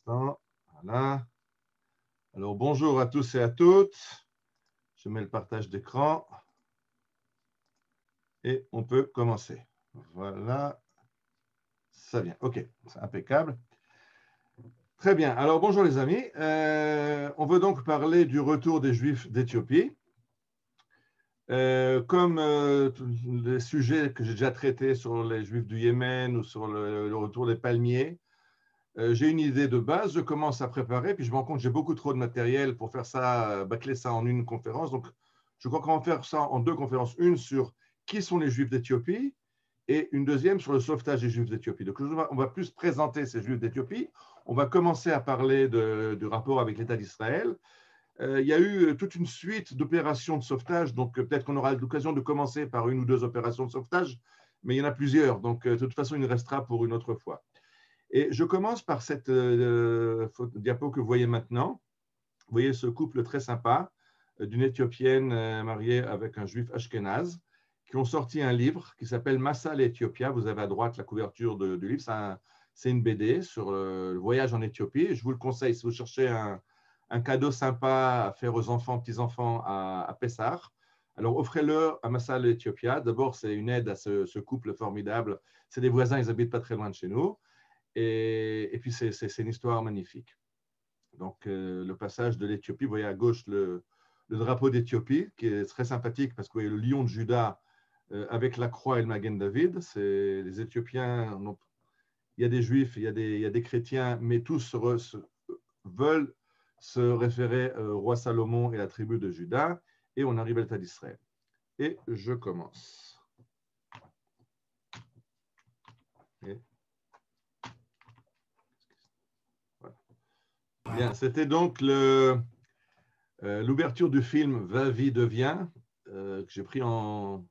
instant. Voilà. Alors, bonjour à tous et à toutes. Je mets le partage d'écran. Et on peut commencer. Voilà. Ça vient. OK, c'est impeccable. Très bien. Alors, bonjour les amis. On veut donc parler du retour des Juifs d'Éthiopie. Comme les sujets que j'ai déjà traités sur les Juifs du Yémen ou sur le retour des palmiers, j'ai une idée de base, je commence à préparer, puis je me rends compte que j'ai beaucoup trop de matériel pour faire ça, bâcler ça en une conférence. Donc, je crois qu'on va faire ça en deux conférences. Une sur qui sont les Juifs d'Éthiopie et une deuxième sur le sauvetage des Juifs d'Éthiopie. Donc, on va plus présenter ces Juifs d'Éthiopie. On va commencer à parler du rapport avec l'État d'Israël. Il y a eu toute une suite d'opérations de sauvetage, donc peut-être qu'on aura l'occasion de commencer par une ou deux opérations de sauvetage, mais il y en a plusieurs. Donc, de toute façon, il restera pour une autre fois. Et je commence par cette diapo que vous voyez maintenant. Vous voyez ce couple très sympa d'une Éthiopienne mariée avec un juif ashkénaze qui ont sorti un livre qui s'appelle Massa l'Éthiopia. Vous avez à droite la couverture du livre. C'est une BD sur le voyage en Éthiopie. Je vous le conseille si vous cherchez un cadeau sympa à faire aux enfants, petits-enfants à Pessah. Alors, offrez-le à Massa l'Éthiopia. D'abord, c'est une aide à ce couple formidable. C'est des voisins, ils habitent pas très loin de chez nous. Et puis, c'est une histoire magnifique. Donc, le passage de l'Éthiopie, vous voyez à gauche le drapeau d'Éthiopie, qui est très sympathique parce que vous voyez le lion de Juda avec la croix et le Magen David. Les Éthiopiens, il y a des Juifs, il y a des chrétiens, mais tous veulent se référer au roi Salomon et à la tribu de Juda. Et on arrive à l'État d'Israël. Et je commence. Bien, c'était donc l'ouverture du film Va, vie, devient, que j'ai pris en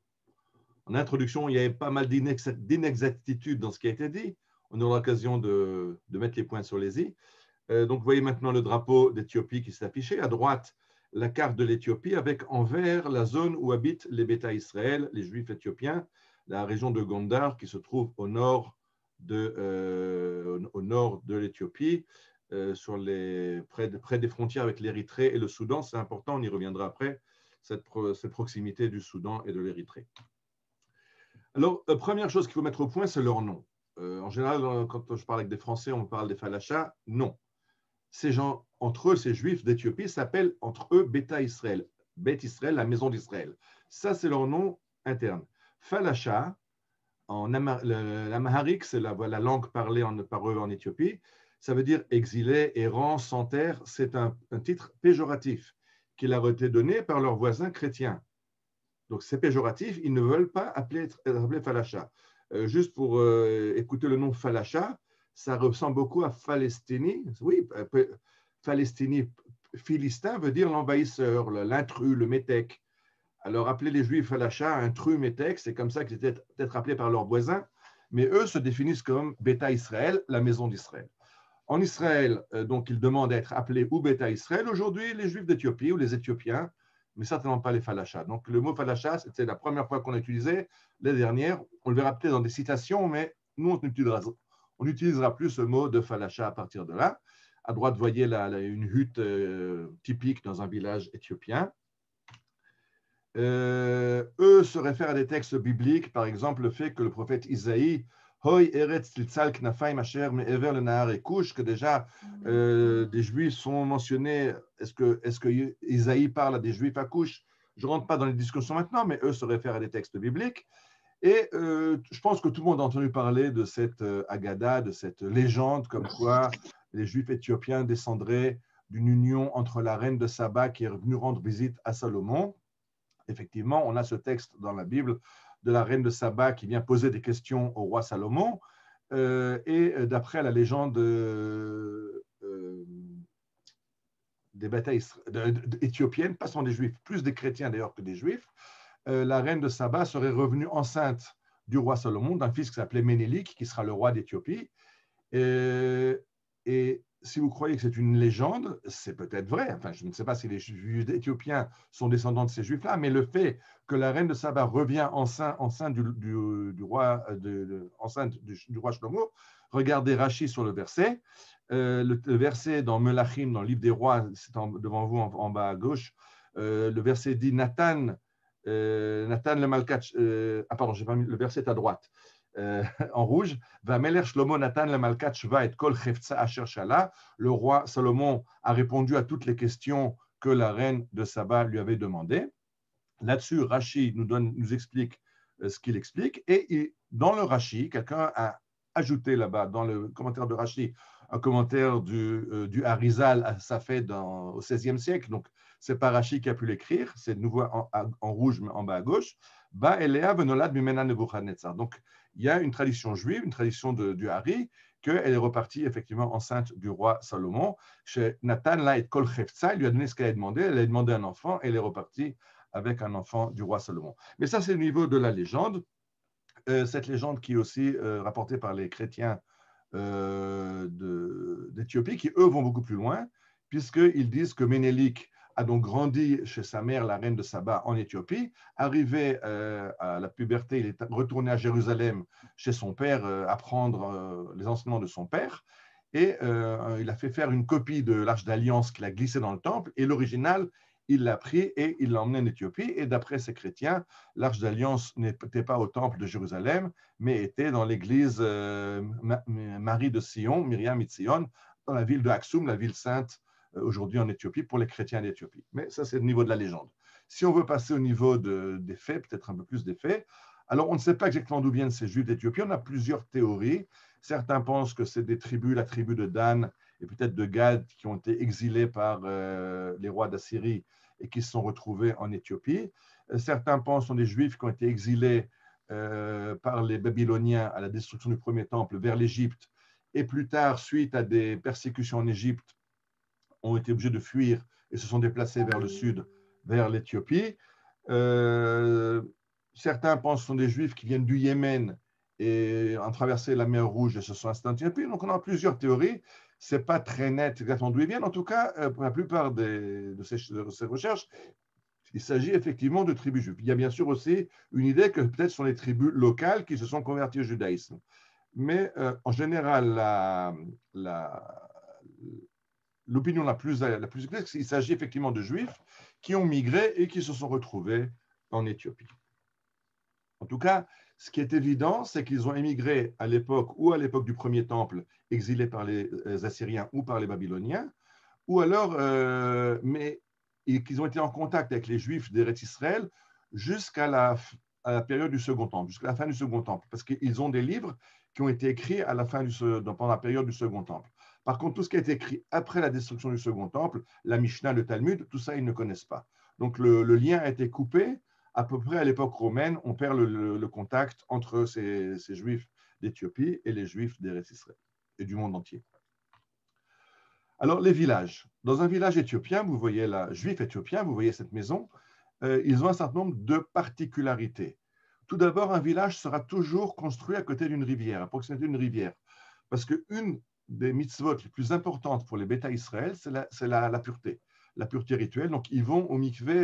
introduction. Il y avait pas mal d'inexactitudes dans ce qui a été dit. On aura l'occasion de mettre les points sur les i. Donc, vous voyez maintenant le drapeau d'Éthiopie qui s'est affiché. À droite, la carte de l'Éthiopie avec en vert la zone où habitent les Béta Israël, les Juifs éthiopiens, la région de Gondar qui se trouve au nord de l'Éthiopie. Près des frontières avec l'Érythrée et le Soudan. C'est important, on y reviendra après, cette proximité du Soudan et de l'Érythrée. Alors, première chose qu'il faut mettre au point, c'est leur nom. En général, quand je parle avec des Français, on parle des Falachas. Non. Ces gens, entre eux, ces Juifs d'Éthiopie, s'appellent entre eux Béta Israël. Beth Israël, la maison d'Israël. Ça, c'est leur nom interne. Falacha, l'amharique, c'est la langue parlée par eux en Éthiopie. Ça veut dire exilé, errant, sans terre. C'est un titre péjoratif qui leur a été donné par leurs voisins chrétiens. Donc, c'est péjoratif. Ils ne veulent pas appeler Falacha. Juste pour écouter le nom Falacha, ça ressemble beaucoup à Falestini. Oui, Falestini, philistin, veut dire l'envahisseur, l'intrus, le métèque. Alors, appeler les Juifs Falacha, intrus, métèque, c'est comme ça qu'ils étaient peut-être appelés par leurs voisins, mais eux se définissent comme Béta Israël, la maison d'Israël. En Israël, donc, ils demandent à être appelés ou Béta Israël. Aujourd'hui, les Juifs d'Éthiopie ou les Éthiopiens, mais certainement pas les Falachas. Donc, le mot Falacha, c'était la première fois qu'on l'utilisait. Les dernières, on le verra peut-être dans des citations, mais nous, on n'utilisera plus ce mot de Falacha à partir de là. À droite, vous voyez une hutte typique dans un village éthiopien. Eux se réfèrent à des textes bibliques, par exemple le fait que le prophète Isaïe, Hoy Eretz Tzalk Knafaim Asher Me'ever le Nahar et Kush, que déjà des Juifs sont mentionnés. Est-ce que Isaïe parle à des Juifs à Kush? Je ne rentre pas dans les discussions maintenant, mais eux se réfèrent à des textes bibliques. Et je pense que tout le monde a entendu parler de cette Agada, de cette légende, comme quoi les Juifs éthiopiens descendraient d'une union entre la reine de Saba qui est venue rendre visite à Salomon. Effectivement, on a ce texte dans la Bible de la reine de Saba qui vient poser des questions au roi Salomon. Et d'après la légende des batailles éthiopiennes, pas seulement des Juifs, plus des chrétiens d'ailleurs que des Juifs, la reine de Saba serait revenue enceinte du roi Salomon, d'un fils qui s'appelait Ménélik, qui sera le roi d'Éthiopie. Et si vous croyez que c'est une légende, c'est peut-être vrai. Enfin, je ne sais pas si les Juifs éthiopiens sont descendants de ces Juifs-là, mais le fait que la reine de Saba revient enceinte du roi Shlomo, regardez Rachi sur le verset, le verset dans Melachim, dans le livre des rois, c'est devant vous en bas à gauche, le verset dit Nathan le Malkat, pardon, j'ai pas mis, le verset est à droite, en rouge, va Meler Shlomo Nathan le Malkat Shva et Kol Chefza Asher Shala. Le roi Salomon a répondu à toutes les questions que la reine de Saba lui avait demandées. Là-dessus, Rashi nous explique ce qu'il explique. Et dans le Rashi, quelqu'un a ajouté là-bas, dans le commentaire de Rashi, un commentaire du Harizal à Safed au XVIe siècle. Donc, c'est pas Rashi qui a pu l'écrire, c'est de nouveau en rouge, mais en bas à gauche. Ba Elea venolad mimena Nebuchadnezzar. Donc, il y a une tradition juive, une tradition du Hari, qu'elle est repartie effectivement enceinte du roi Salomon. Chez Nathan, là, et Kol Chefza, il lui a donné ce qu'elle a demandé. Elle a demandé un enfant et elle est repartie avec un enfant du roi Salomon. Mais ça, c'est le niveau de la légende. Cette légende qui est aussi rapportée par les chrétiens d'Éthiopie, qui, eux, vont beaucoup plus loin, puisqu'ils disent que Ménélik a donc grandi chez sa mère, la reine de Saba, en Éthiopie. Arrivé à la puberté, il est retourné à Jérusalem chez son père, apprendre les enseignements de son père. Et il a fait faire une copie de l'Arche d'Alliance qu'il a glissée dans le temple. Et l'original, il l'a pris et il l'a emmené en Éthiopie. Et d'après ces chrétiens, l'Arche d'Alliance n'était pas au temple de Jérusalem, mais était dans l'église Marie de Sion, Myriam Mitzion, dans la ville de Aksum, la ville sainte aujourd'hui en Éthiopie, pour les chrétiens d'Éthiopie. Mais ça, c'est le niveau de la légende. Si on veut passer au niveau des faits, peut-être un peu plus des faits, alors on ne sait pas exactement d'où viennent ces Juifs d'Éthiopie. On a plusieurs théories. Certains pensent que c'est des tribus, la tribu de Dan et peut-être de Gad, qui ont été exilés par les rois d'Assyrie et qui se sont retrouvés en Éthiopie. Certains pensent que ce sont des Juifs qui ont été exilés par les Babyloniens à la destruction du premier temple vers l'Égypte, et plus tard, suite à des persécutions en Égypte, ont été obligés de fuir et se sont déplacés vers le sud, vers l'Éthiopie. Certains pensent que ce sont des Juifs qui viennent du Yémen et ont traversé la mer Rouge et se sont installés en Éthiopie. Donc, on a plusieurs théories. Ce n'est pas très net exactement d'où ils viennent. En tout cas, pour la plupart de ces recherches, il s'agit effectivement de tribus juives. Il y a bien sûr aussi une idée que peut-être ce sont les tribus locales qui se sont converties au judaïsme. Mais en général, l'opinion la plus claire, c'est qu'il s'agit effectivement de Juifs qui ont migré et qui se sont retrouvés en Éthiopie. En tout cas, ce qui est évident, c'est qu'ils ont émigré à l'époque du premier temple, exilés par les Assyriens ou par les Babyloniens, ou alors, et qu'ils ont été en contact avec les Juifs d'Eretz Israël jusqu'à la période du Second Temple, jusqu'à la fin du Second Temple, parce qu'ils ont des livres qui ont été écrits pendant la période du Second Temple. Par contre, tout ce qui a été écrit après la destruction du Second Temple, la Mishnah, le Talmud, tout ça, ils ne connaissent pas. Donc, le lien a été coupé. À peu près à l'époque romaine, on perd le contact entre ces Juifs d'Éthiopie et les Juifs d'Eretz Israël et du monde entier. Alors, les villages. Dans un village éthiopien, vous voyez là, juif éthiopien, vous voyez cette maison, ils ont un certain nombre de particularités. Tout d'abord, un village sera toujours construit à côté d'une rivière, à proximité d'une rivière. Parce qu'une des mitzvot les plus importantes pour les Beta Israël, c'est la pureté rituelle. Donc, ils vont au mikvé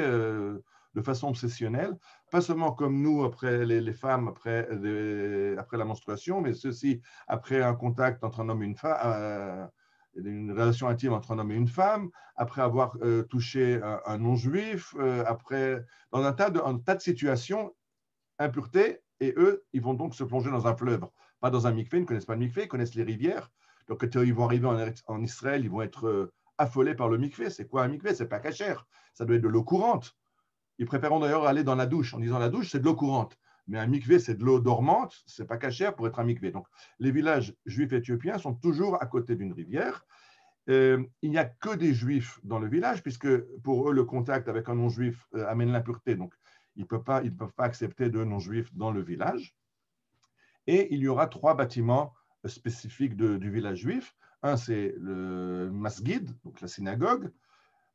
de façon obsessionnelle, pas seulement comme nous, après les femmes, après la menstruation, mais ceci après un contact entre un homme et une femme, une relation intime entre un homme et une femme, après avoir touché un non-juif, après, dans un tas de situations, impureté, et eux, ils vont donc se plonger dans un fleuve, pas dans un mikvé, ils ne connaissent pas le mikvé, ils connaissent les rivières. Donc, quand ils vont arriver en Israël, ils vont être affolés par le mikvé. C'est quoi un mikvé? C'est pas cachère, ça doit être de l'eau courante. Ils préféreront d'ailleurs aller dans la douche, en disant la douche, c'est de l'eau courante. Mais un mikvé, c'est de l'eau dormante, c'est pas cachère pour être un mikvé. Donc, les villages juifs éthiopiens sont toujours à côté d'une rivière. Il n'y a que des juifs dans le village, puisque pour eux, le contact avec un non-juif amène l'impureté. Donc, ils ne peuvent pas accepter de non-juifs dans le village. Et il y aura 3 bâtiments spécifiques du village juif. Un, c'est le masgid, donc la synagogue.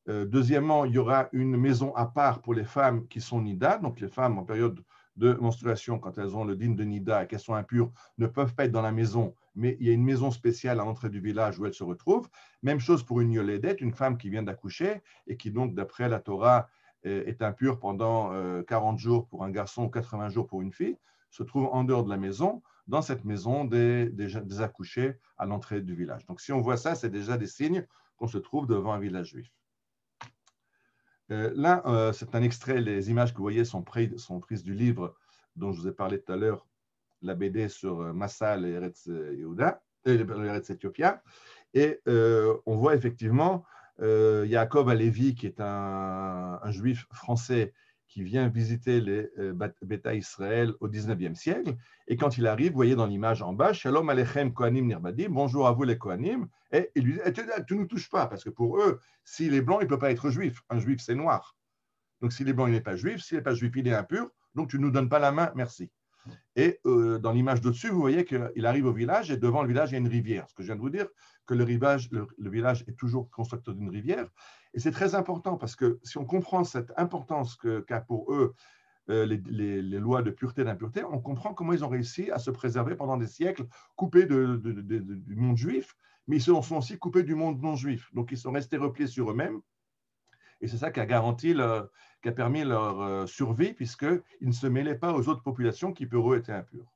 Deuxièmement, il y aura une maison à part pour les femmes qui sont nida, donc les femmes en période de menstruation, quand elles ont le din de nida et qu'elles sont impures, ne peuvent pas être dans la maison, mais il y a une maison spéciale à l'entrée du village où elles se retrouvent. Même chose pour une yoledette, une femme qui vient d'accoucher et qui donc, d'après la Torah, est impure pendant 40 jours pour un garçon ou 80 jours pour une fille, se trouve en dehors de la maison. dans cette maison des accouchés à l'entrée du village. Donc, si on voit ça, c'est déjà des signes qu'on se trouve devant un village juif. Là, c'est un extrait, les images que vous voyez sont prises du livre dont je vous ai parlé tout à l'heure, la BD sur Massal et Eretz Yehuda, Eretz Ethiopia. Et on voit effectivement Yaakov Alevi, qui est un juif français qui vient visiter les Beta Israël au 19e siècle. Et quand il arrive, vous voyez dans l'image en bas, Shalom Alechem Kohanim Nirbadim, bonjour à vous les Kohanim. Et il lui dit, tu ne nous touches pas, parce que pour eux, s'il est blanc, il ne peut pas être juif. Un juif, c'est noir. Donc s'il est blanc, il n'est pas juif. S'il n'est pas juif, il est impur. Donc tu ne nous donnes pas la main, merci. Et dans l'image d'au-dessus, vous voyez qu'il arrive au village et devant le village, il y a une rivière. Ce que je viens de vous dire, que le village est toujours constructeur d'une rivière. Et c'est très important parce que si on comprend cette importance qu'a pour eux les lois de pureté et d'impureté, on comprend comment ils ont réussi à se préserver pendant des siècles, coupés du monde juif, mais ils sont aussi coupés du monde non juif. Donc ils sont restés repliés sur eux-mêmes. Et c'est ça qui a permis leur survie, puisqu'ils ne se mêlaient pas aux autres populations qui, pour eux, étaient impures.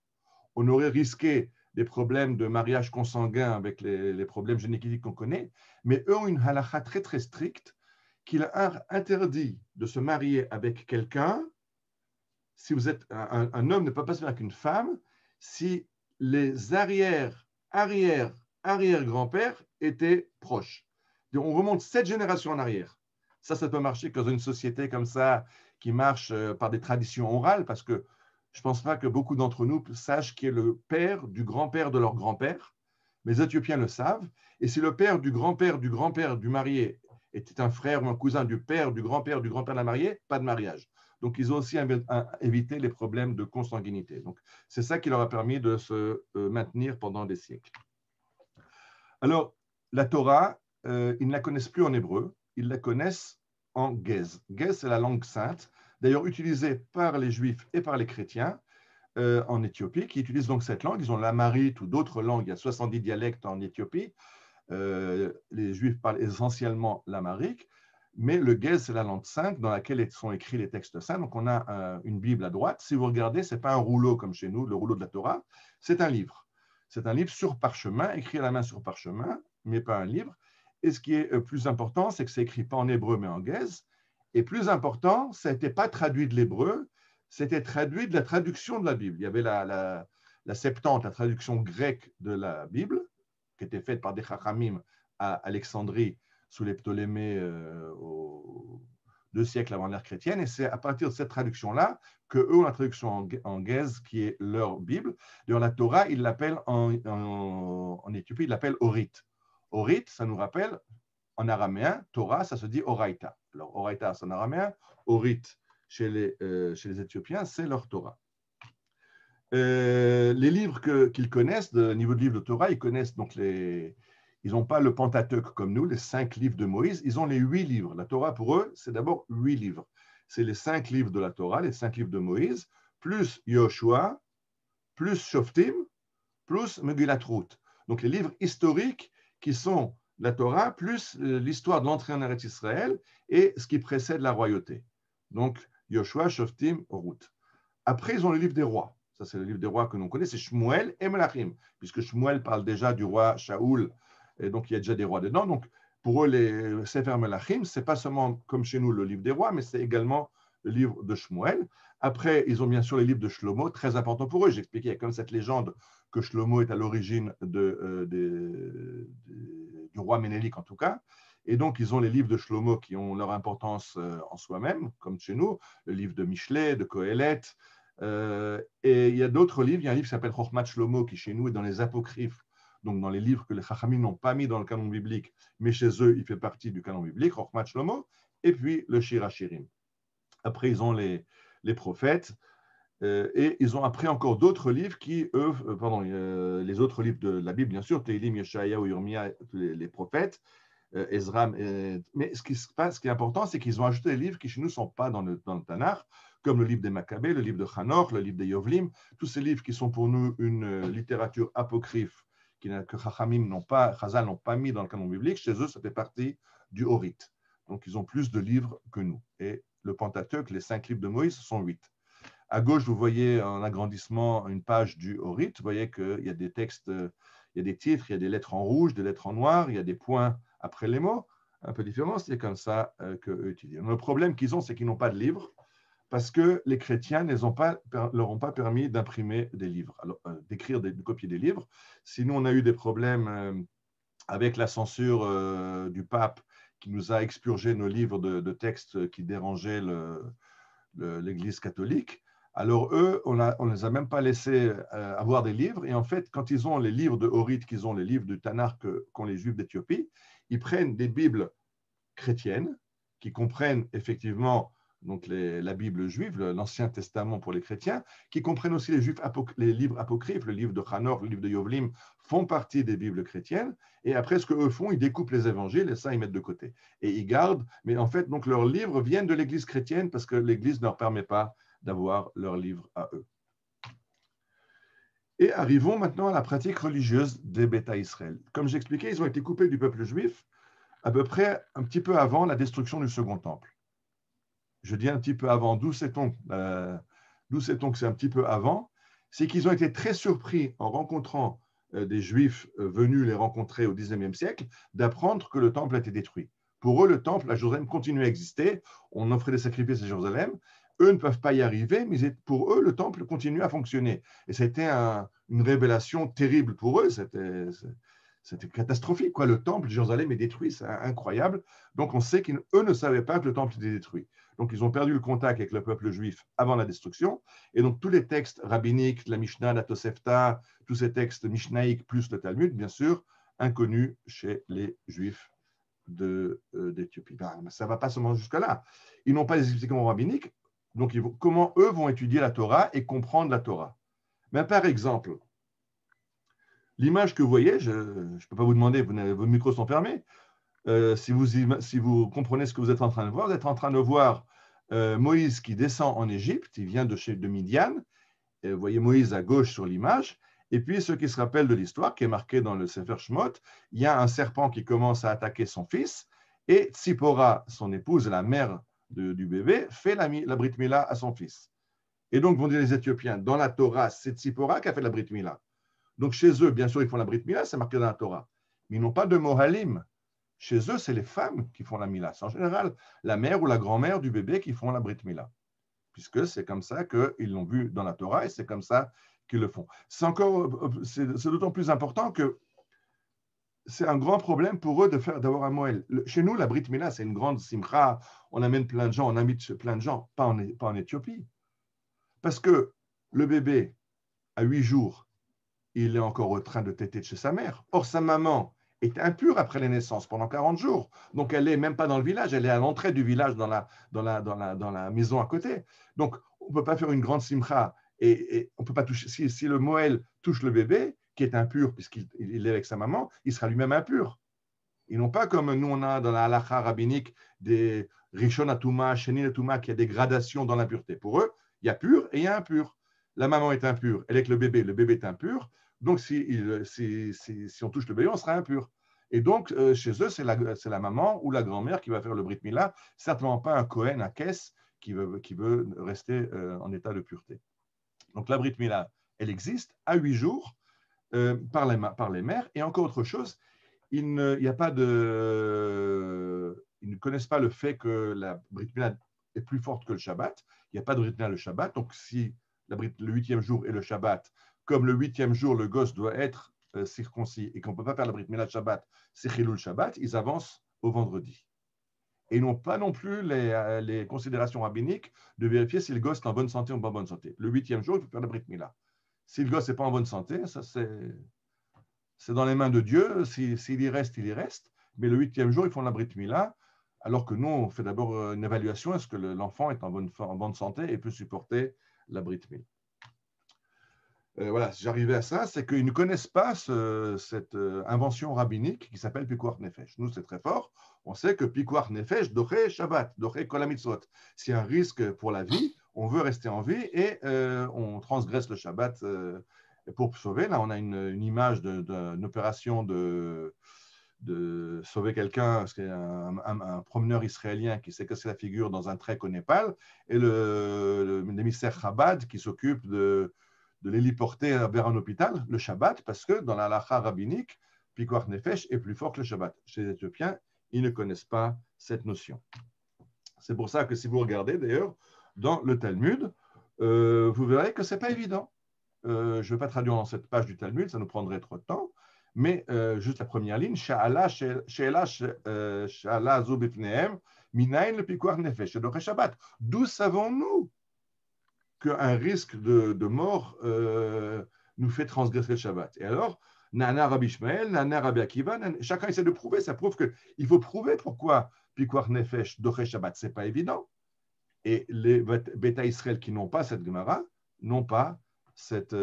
On aurait risqué des problèmes de mariage consanguin avec les problèmes génétiques qu'on connaît, mais eux ont une halakha très, très stricte qui leur interdit de se marier avec quelqu'un. Si vous êtes un homme ne peut pas se marier avec une femme si les arrière-grands-pères étaient proches. Donc, on remonte 7 générations en arrière. Ça peut marcher que dans une société comme ça, qui marche par des traditions orales, parce que je ne pense pas que beaucoup d'entre nous sachent qui est le père du grand-père de leur grand-père. Mais les Éthiopiens le savent. Et si le père du grand-père du marié était un frère ou un cousin du père du grand-père de la mariée, pas de mariage. Donc, ils ont aussi évité les problèmes de consanguinité. Donc, c'est ça qui leur a permis de se maintenir pendant des siècles. Alors, la Torah, ils ne la connaissent plus en hébreu, ils la connaissent en Gez. Gez, c'est la langue sainte, d'ailleurs utilisée par les Juifs et par les chrétiens en Éthiopie, qui utilisent donc cette langue. Ils ont l'amharite ou d'autres langues, il y a 70 dialectes en Éthiopie. Les Juifs parlent essentiellement l'amharique, mais le Gez, c'est la langue sainte dans laquelle sont écrits les textes saints. Donc, on a une Bible à droite. Si vous regardez, ce n'est pas un rouleau comme chez nous, le rouleau de la Torah, c'est un livre. C'est un livre sur parchemin, écrit à la main sur parchemin, mais pas un livre. Et ce qui est plus important, c'est que c'est écrit pas en hébreu, mais en Gez. Et plus important, ça n'était pas traduit de l'hébreu, c'était traduit de la traduction de la Bible. Il y avait la Septante, la traduction grecque de la Bible, qui était faite par des Chachamim à Alexandrie sous les Ptolémées 2 siècles avant l'ère chrétienne. Et c'est à partir de cette traduction-là qu'eux ont la traduction en Gez, qui est leur Bible. D'ailleurs, la Torah, ils l'appellent en Éthiopie, ils l'appellent Orit. Orit, ça nous rappelle, en araméen, Torah, ça se dit Oraita. Alors, Oraita, c'est en araméen. Orit, chez les Éthiopiens, c'est leur Torah. Les livres qu'ils connaissent, au niveau de livres de Torah, ils connaissent donc ils n'ont pas le Pentateuque comme nous, les 5 livres de Moïse, ils ont les 8 livres. La Torah, pour eux, c'est d'abord 8 livres. C'est les 5 livres de la Torah, les 5 livres de Moïse, plus Yoshua, plus Shoftim, plus Megillat Ruth. Donc les livres historiques qui sont la Torah, plus l'histoire de l'entrée en Eretz Israël et ce qui précède la royauté. Donc Yoshua, Shoftim, Ruth. Après, ils ont le livre des rois. Ça, c'est le livre des rois que l'on connaît, c'est Shmuel et Melachim, puisque Shmuel parle déjà du roi Shaoul, et donc il y a déjà des rois dedans. Donc, pour eux, les Sefer Melachim, ce n'est pas seulement comme chez nous le livre des rois, mais c'est également le livre de Shmuel. Après, ils ont bien sûr les livres de Shlomo, très important pour eux. J'expliquais, il y a comme cette légende que Shlomo est à l'origine du roi Ménélique, en tout cas. Et donc, ils ont les livres de Shlomo qui ont leur importance en soi-même, comme chez nous, le livre de Michelet, de Kohelet. Et il y a d'autres livres. Il y a un livre qui s'appelle Chochmat Shlomo, qui chez nous est dans les apocryphes, donc dans les livres que les Chachamim n'ont pas mis dans le canon biblique, mais chez eux, il fait partie du canon biblique, Chochmat Shlomo, et puis le Shir HaShirim. Après, ils ont les prophètes, et ils ont après encore d'autres livres qui, eux, les autres livres de la Bible, bien sûr, Tehillim, Yeshaya, Yirmia, les prophètes, Ezra. Mais ce qui est important, c'est qu'ils ont ajouté des livres qui chez nous ne sont pas dans le Tanakh, comme le livre des Maccabées, le livre de Hanoch, le livre des Yovlim, tous ces livres qui sont pour nous une littérature apocryphe que Chachamim Chazal n'ont pas mis dans le canon biblique. Chez eux, ça fait partie du Horit. Donc, ils ont plus de livres que nous. Et le Pentateuque, les 5 livres de Moïse, sont 8. À gauche, vous voyez en agrandissement une page du Horit. Vous voyez qu'il y a des textes, il y a des titres, il y a des lettres en rouge, des lettres en noir, il y a des points après les mots, un peu différents. C'est comme ça qu'eux utilisent. Le problème qu'ils ont, c'est qu'ils n'ont pas de livre parce que les chrétiens ne leur ont pas permis d'imprimer des livres, d'écrire, de copier des livres. Sinon, on a eu des problèmes avec la censure du pape qui nous a expurgé nos livres de textes qui dérangeaient l'Église catholique. Alors eux, on ne les a même pas laissés avoir des livres. Et en fait, quand ils ont les livres de Horit, qu'ils ont les livres du Tanakh qu'ont les Juifs d'Éthiopie, ils prennent des Bibles chrétiennes qui comprennent effectivement donc la Bible juive, l'Ancien Testament pour les chrétiens, qui comprennent aussi les livres apocryphes, le livre de Hanor, le livre de Yovlim, font partie des Bibles chrétiennes. Et après, ce qu'eux font, ils découpent les évangiles et ça, ils mettent de côté. Et ils gardent, mais en fait, donc leurs livres viennent de l'Église chrétienne parce que l'Église ne leur permet pas d'avoir leurs livres à eux. Et arrivons maintenant à la pratique religieuse des Beta Israël. Comme j'expliquais, ils ont été coupés du peuple juif à peu près un petit peu avant la destruction du Second Temple. Je dis un petit peu avant, d'où sait-on que c'est un petit peu avant? C'est qu'ils ont été très surpris en rencontrant des Juifs venus les rencontrer au XIXe siècle, d'apprendre que le temple a été détruit. Pour eux, le temple à Jérusalem continue à exister, on offrait des sacrifices à Jérusalem, eux ne peuvent pas y arriver, mais pour eux, le temple continue à fonctionner. Et c'était une révélation terrible pour eux, c'était catastrophique, quoi. Le temple de Jérusalem est détruit, c'est incroyable. Donc on sait qu'eux ne savaient pas que le temple était détruit. Donc ils ont perdu le contact avec le peuple juif avant la destruction. Et donc tous les textes rabbiniques, la Mishnah, la Tosefta, tous ces textes mishnaïques plus le Talmud, bien sûr, inconnus chez les Juifs d'Éthiopie. Ça ne va pas seulement jusque-là. Ils n'ont pas les explications rabbiniques. Donc comment eux vont étudier la Torah et comprendre la Torah? Mais par exemple, l'image que vous voyez, je ne peux pas vous demander, vos micros sont fermés. Si vous comprenez ce que vous êtes en train de voir, vous êtes en train de voir Moïse qui descend en Égypte, il vient de Midian. Vous voyez Moïse à gauche sur l'image. Et puis, ceux qui se rappellent de l'histoire, qui est marquée dans le Sefer Shemot, il y a un serpent qui commence à attaquer son fils. Et Tzipora, son épouse, la mère du bébé, fait la Brit Mila à son fils. Et donc, vont dire les Éthiopiens, dans la Torah, c'est Tzipora qui a fait la Brit Mila. Donc, chez eux, bien sûr, ils font la Brit Mila, c'est marqué dans la Torah. Mais ils n'ont pas de Mohalim. Chez eux, c'est les femmes qui font la Mila. C'est en général la mère ou la grand-mère du bébé qui font la Brit Mila. Puisque c'est comme ça qu'ils l'ont vu dans la Torah et c'est comme ça qu'ils le font. C'est d'autant plus important que c'est un grand problème pour eux d'avoir un Moël. Chez nous, la Brit Mila, c'est une grande simcha. On amène plein de gens, on invite plein de gens, pas en Éthiopie. Parce que le bébé, à 8 jours, il est encore en train de téter de chez sa mère. Or, sa maman est impure après la naissance pendant 40 jours. Donc, elle n'est même pas dans le village, elle est à l'entrée du village dans la maison à côté. Donc, on ne peut pas faire une grande simcha et on ne peut pas toucher. Si le Moël touche le bébé, qui est impur puisqu'il est avec sa maman, il sera lui-même impur. Ils n'ont pas comme nous, on a dans la halakha rabbinique des Rishon Atuma, Shenin Atuma, qui a des gradations dans l'impureté. Pour eux, il y a pur et il y a impur. La maman est impure, elle est avec le bébé est impur. Donc, si on touche le bébé, on sera impur. Et donc, chez eux, c'est la maman ou la grand-mère qui va faire le Brit Mila, certainement pas un Kohen, un Kess, qui veut rester en état de pureté. Donc, la Brit Mila, elle existe à 8 jours par les mères. Et encore autre chose, ils ne connaissent pas le fait que la Brit Mila est plus forte que le Shabbat. Il n'y a pas de Brit Mila le Shabbat. Donc, si le 8e jour est le Shabbat, comme le 8e jour, le gosse doit être circoncis et qu'on ne peut pas faire la Brit Mila Shabbat, c'est Chilul Shabbat, ils avancent au vendredi. Et ils n'ont pas non plus les considérations rabbiniques de vérifier si le gosse est en bonne santé ou pas en bonne santé. Le 8e jour, il faut faire la Brit Mila. Si le gosse n'est pas en bonne santé, ça c'est dans les mains de Dieu. S'il y reste, il y reste. Mais le 8e jour, ils font la Brit Mila, alors que nous, on fait d'abord une évaluation. Est-ce que l'enfant est en bonne santé et peut supporter la Brit Mila? Voilà, si j'arrivais à ça, c'est qu'ils ne connaissent pas cette invention rabbinique qui s'appelle Pikuach Nefesh. Nous, c'est très fort. On sait que Pikuach Nefesh, Doché Shabbat, Doché Kol HaMitzvot. C'est un risque pour la vie. On veut rester en vie et on transgresse le Shabbat pour sauver. Là, on a une image d'une opération de de sauver quelqu'un, parce qu'il y a un promeneur israélien qui s'est cassé la figure dans un trek au Népal, et l'émissaire Chabad qui s'occupe de l'héliporter vers un hôpital le Shabbat, parce que dans la halakha rabbinique, Pikuach Nefesh est plus fort que le Shabbat. Chez les Éthiopiens, ils ne connaissent pas cette notion. C'est pour ça que si vous regardez d'ailleurs dans le Talmud, vous verrez que ce n'est pas évident. Je ne vais pas traduire dans cette page du Talmud, ça nous prendrait trop de temps, mais juste la première ligne, Sha'ala zu bifnehem, minayin le pikuach nefesh, shedorech Shabbat. D'où savons-nous qu'un risque de mort nous fait transgresser le Shabbat? Et alors, Nana Rabbi Ishmael, Nana Rabbi Akiva, chacun essaie de prouver, ça prouve qu'il faut prouver pourquoi pikuach nefesh, dorech Shabbat, ce n'est pas évident. Et les Beta Israël qui n'ont pas cette Gemara n'ont pas cette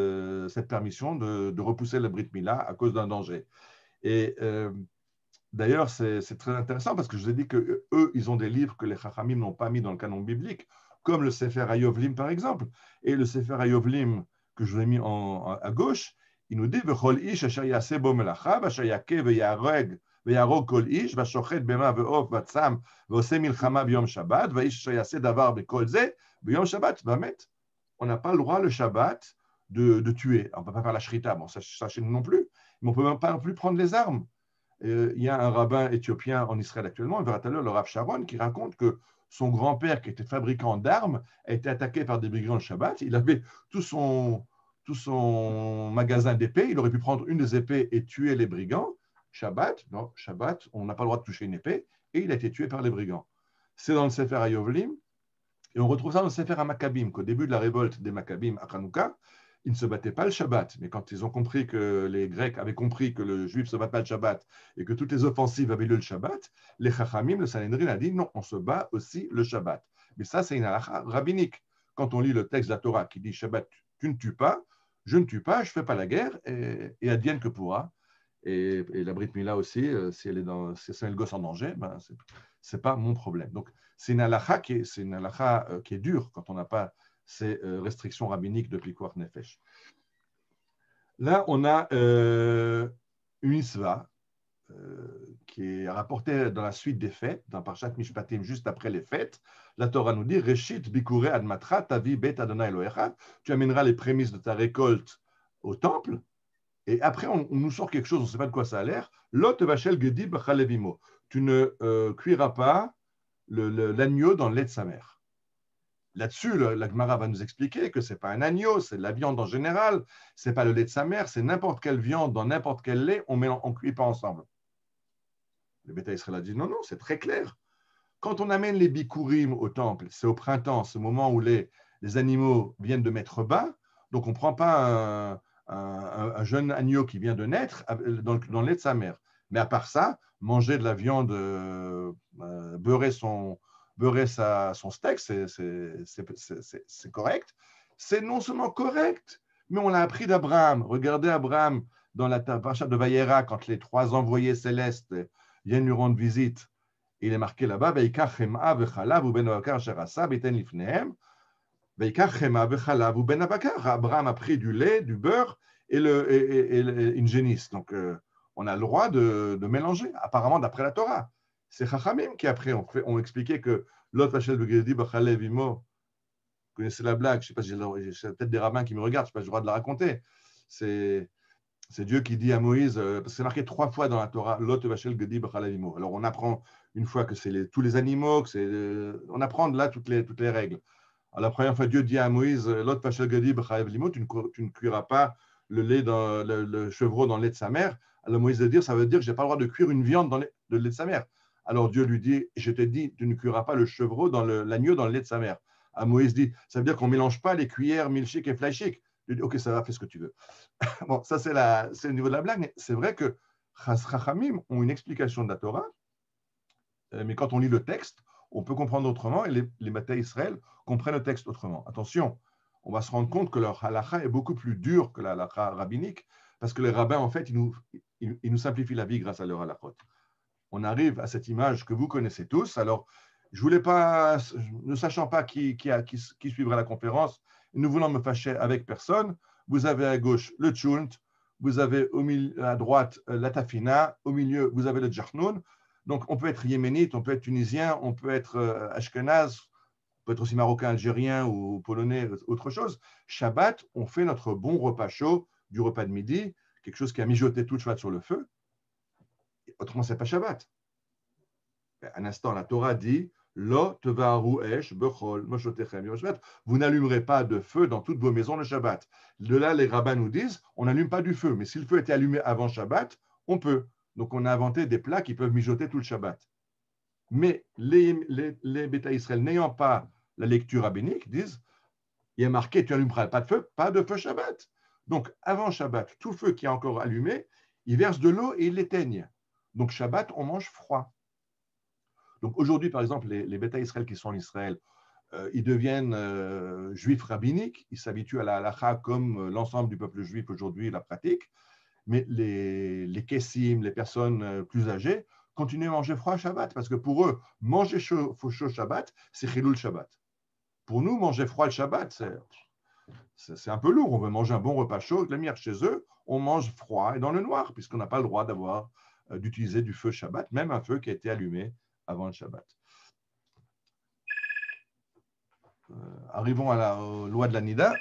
permission de repousser le Brit Mila à cause d'un danger. Et d'ailleurs, c'est très intéressant parce que je vous ai dit qu'eux, ils ont des livres que les Chachamim n'ont pas mis dans le canon biblique, comme le Sefer Hayovlim par exemple. Et le Sefer Hayovlim que je vous ai mis à gauche, il nous dit V'chol ish asher yaseh bo melacha, v'asher yakeh v'yarog kol ish, v'ashochet bema v'of v'tzam, v'oseh milchama b'yom Shabbat, v'ish asher yaseh davar b'kol zeh, b'yom Shabbat v'amet. On n'a pas le droit le Shabbat de tuer. On ne peut pas faire la shrita, bon, ça chez nous non plus, mais on ne peut même pas non plus prendre les armes. Il y a un rabbin éthiopien en Israël actuellement, le Rav Sharon, qui raconte que son grand-père, qui était fabricant d'armes, a été attaqué par des brigands le Shabbat. Il avait tout son magasin d'épées. Il aurait pu prendre une des épées et tuer les brigands. Shabbat, non, Shabbat, on n'a pas le droit de toucher une épée. Et il a été tué par les brigands. C'est dans le Sefer Hayovlim. Et on retrouve ça dans le Sefer HaMakkabim, qu'au début de la révolte des Maccabim à Hanouka, ils ne se battaient pas le Shabbat. Mais quand ils ont compris que les Grecs avaient compris que le Juif ne se bat pas le Shabbat et que toutes les offensives avaient lieu le Shabbat, les Chachamim, le Sanhedrin a dit non, on se bat aussi le Shabbat. Mais ça, c'est une halakha rabbinique. Quand on lit le texte de la Torah qui dit Shabbat, tu ne tues pas, je ne tue pas, je ne fais pas la guerre et advienne que pourra. Et la Brit Mila aussi, si elle est le gosse en danger, ben, ce n'est pas mon problème. Donc, c'est une halakha qui est dure quand on n'a pas ces restrictions rabbiniques de Pikuach Nefesh. Là, on a une isva qui est rapportée dans la suite des fêtes, dans Parshat Mishpatim, juste après les fêtes. La Torah nous dit Reshit bikure admatra tavi bet Adonai Elohecha. Tu amèneras les prémices de ta récolte au temple. Et après, on nous sort quelque chose, on ne sait pas de quoi ça a l'air. Lot vachel gedi b'chalevimo. Tu ne cuiras pas l'agneau dans le lait de sa mère. Là-dessus, la Gemara va nous expliquer que ce n'est pas un agneau, c'est de la viande en général, ce n'est pas le lait de sa mère, c'est n'importe quelle viande dans n'importe quel lait, on ne cuit pas ensemble. Le Beta Israël a dit non, c'est très clair. Quand on amène les bikurim au temple, c'est au printemps, ce moment où les animaux viennent de mettre bas, donc on ne prend pas un jeune agneau qui vient de naître dans le lait de sa mère. Mais à part ça, manger de la viande, beurrer son steak, c'est correct. C'est non seulement correct, mais on l'a appris d'Abraham. Regardez Abraham dans la parasha de Vayera, quand les 3 envoyés célestes viennent lui rendre visite. Il est marqué là-bas, Abraham a pris du lait, du beurre et une génisse. Donc, on a le droit de mélanger, apparemment d'après la Torah. C'est Chachamim qui après ont expliqué que l'autre Vachel Begedi Bachalev Imo, vous connaissez la blague, je ne sais pas si j'ai peut-être des rabbins qui me regardent, je n'ai pas le droit de la raconter. C'est Dieu qui dit à Moïse, parce que c'est marqué 3 fois dans la Torah, l'autre Vachel Begedi Bachalev Imo. Alors on apprend une fois que c'est tous les animaux, on apprend de là toutes les règles. Alors, la première fois, Dieu dit à Moïse, l'autre Vachel Begedi Bachalev Imo, tu ne cuiras pas le chevreau dans le lait de sa mère. Alors Moïse veut dire, ça veut dire que je n'ai pas le droit de cuire une viande dans le lait de sa mère. Alors Dieu lui dit, je t'ai dit, tu ne cuiras pas le chevreau l'agneau dans le lait de sa mère. À Moïse dit, ça veut dire qu'on ne mélange pas les cuillères milchik et flaishik. Il dit, ok, ça va, fais ce que tu veux. Bon, ça c'est le niveau de la blague, mais c'est vrai que Chachamim ont une explication de la Torah, mais quand on lit le texte, on peut comprendre autrement, et les Beta Israël comprennent le texte autrement. Attention, on va se rendre compte que leur halakha est beaucoup plus dur que la halakha rabbinique, parce que les rabbins, en fait, ils nous simplifient la vie grâce à leur halakhot. On arrive à cette image que vous connaissez tous. Alors, je voulais pas, ne sachant pas qui suivra la conférence, ne voulant me fâcher avec personne, vous avez à gauche le tchunt, vous avez à droite la tafina, au milieu, vous avez le djahnoun. Donc, on peut être yéménite, on peut être tunisien, on peut être ashkenaz, on peut être aussi marocain, algérien ou polonais, autre chose. Shabbat, on fait notre bon repas chaud du repas de midi, quelque chose qui a mijoté tout Shabbat sur le feu. Autrement, ce n'est pas Shabbat. Un instant, la Torah dit Lo tevaru esh bechol moshotechem yom Shabbat. Vous n'allumerez pas de feu dans toutes vos maisons le Shabbat. De là, les rabbins nous disent on n'allume pas du feu. Mais si le feu était allumé avant Shabbat, on peut. Donc, on a inventé des plats qui peuvent mijoter tout le Shabbat. Mais les Beta Israël n'ayant pas la lecture rabbinique disent il y a marqué tu n'allumeras pas de feu Shabbat. Donc, avant Shabbat, tout feu qui est encore allumé, ils versent de l'eau et ils l'éteignent. Donc, Shabbat, on mange froid. Donc aujourd'hui, par exemple, les Beta Israël qui sont en Israël, ils deviennent juifs rabbiniques, ils s'habituent à la halakha comme l'ensemble du peuple juif aujourd'hui la pratique, mais les kessim, les personnes plus âgées, continuent à manger froid à Shabbat, parce que pour eux, manger chaud Shabbat, c'est chilul Shabbat. Pour nous, manger froid le Shabbat, c'est un peu lourd. On veut manger un bon repas chaud, de la lumière chez eux, on mange froid et dans le noir, puisqu'on n'a pas le droit d'utiliser du feu Shabbat, même un feu qui a été allumé avant le Shabbat. Arrivons aux lois de la Nida.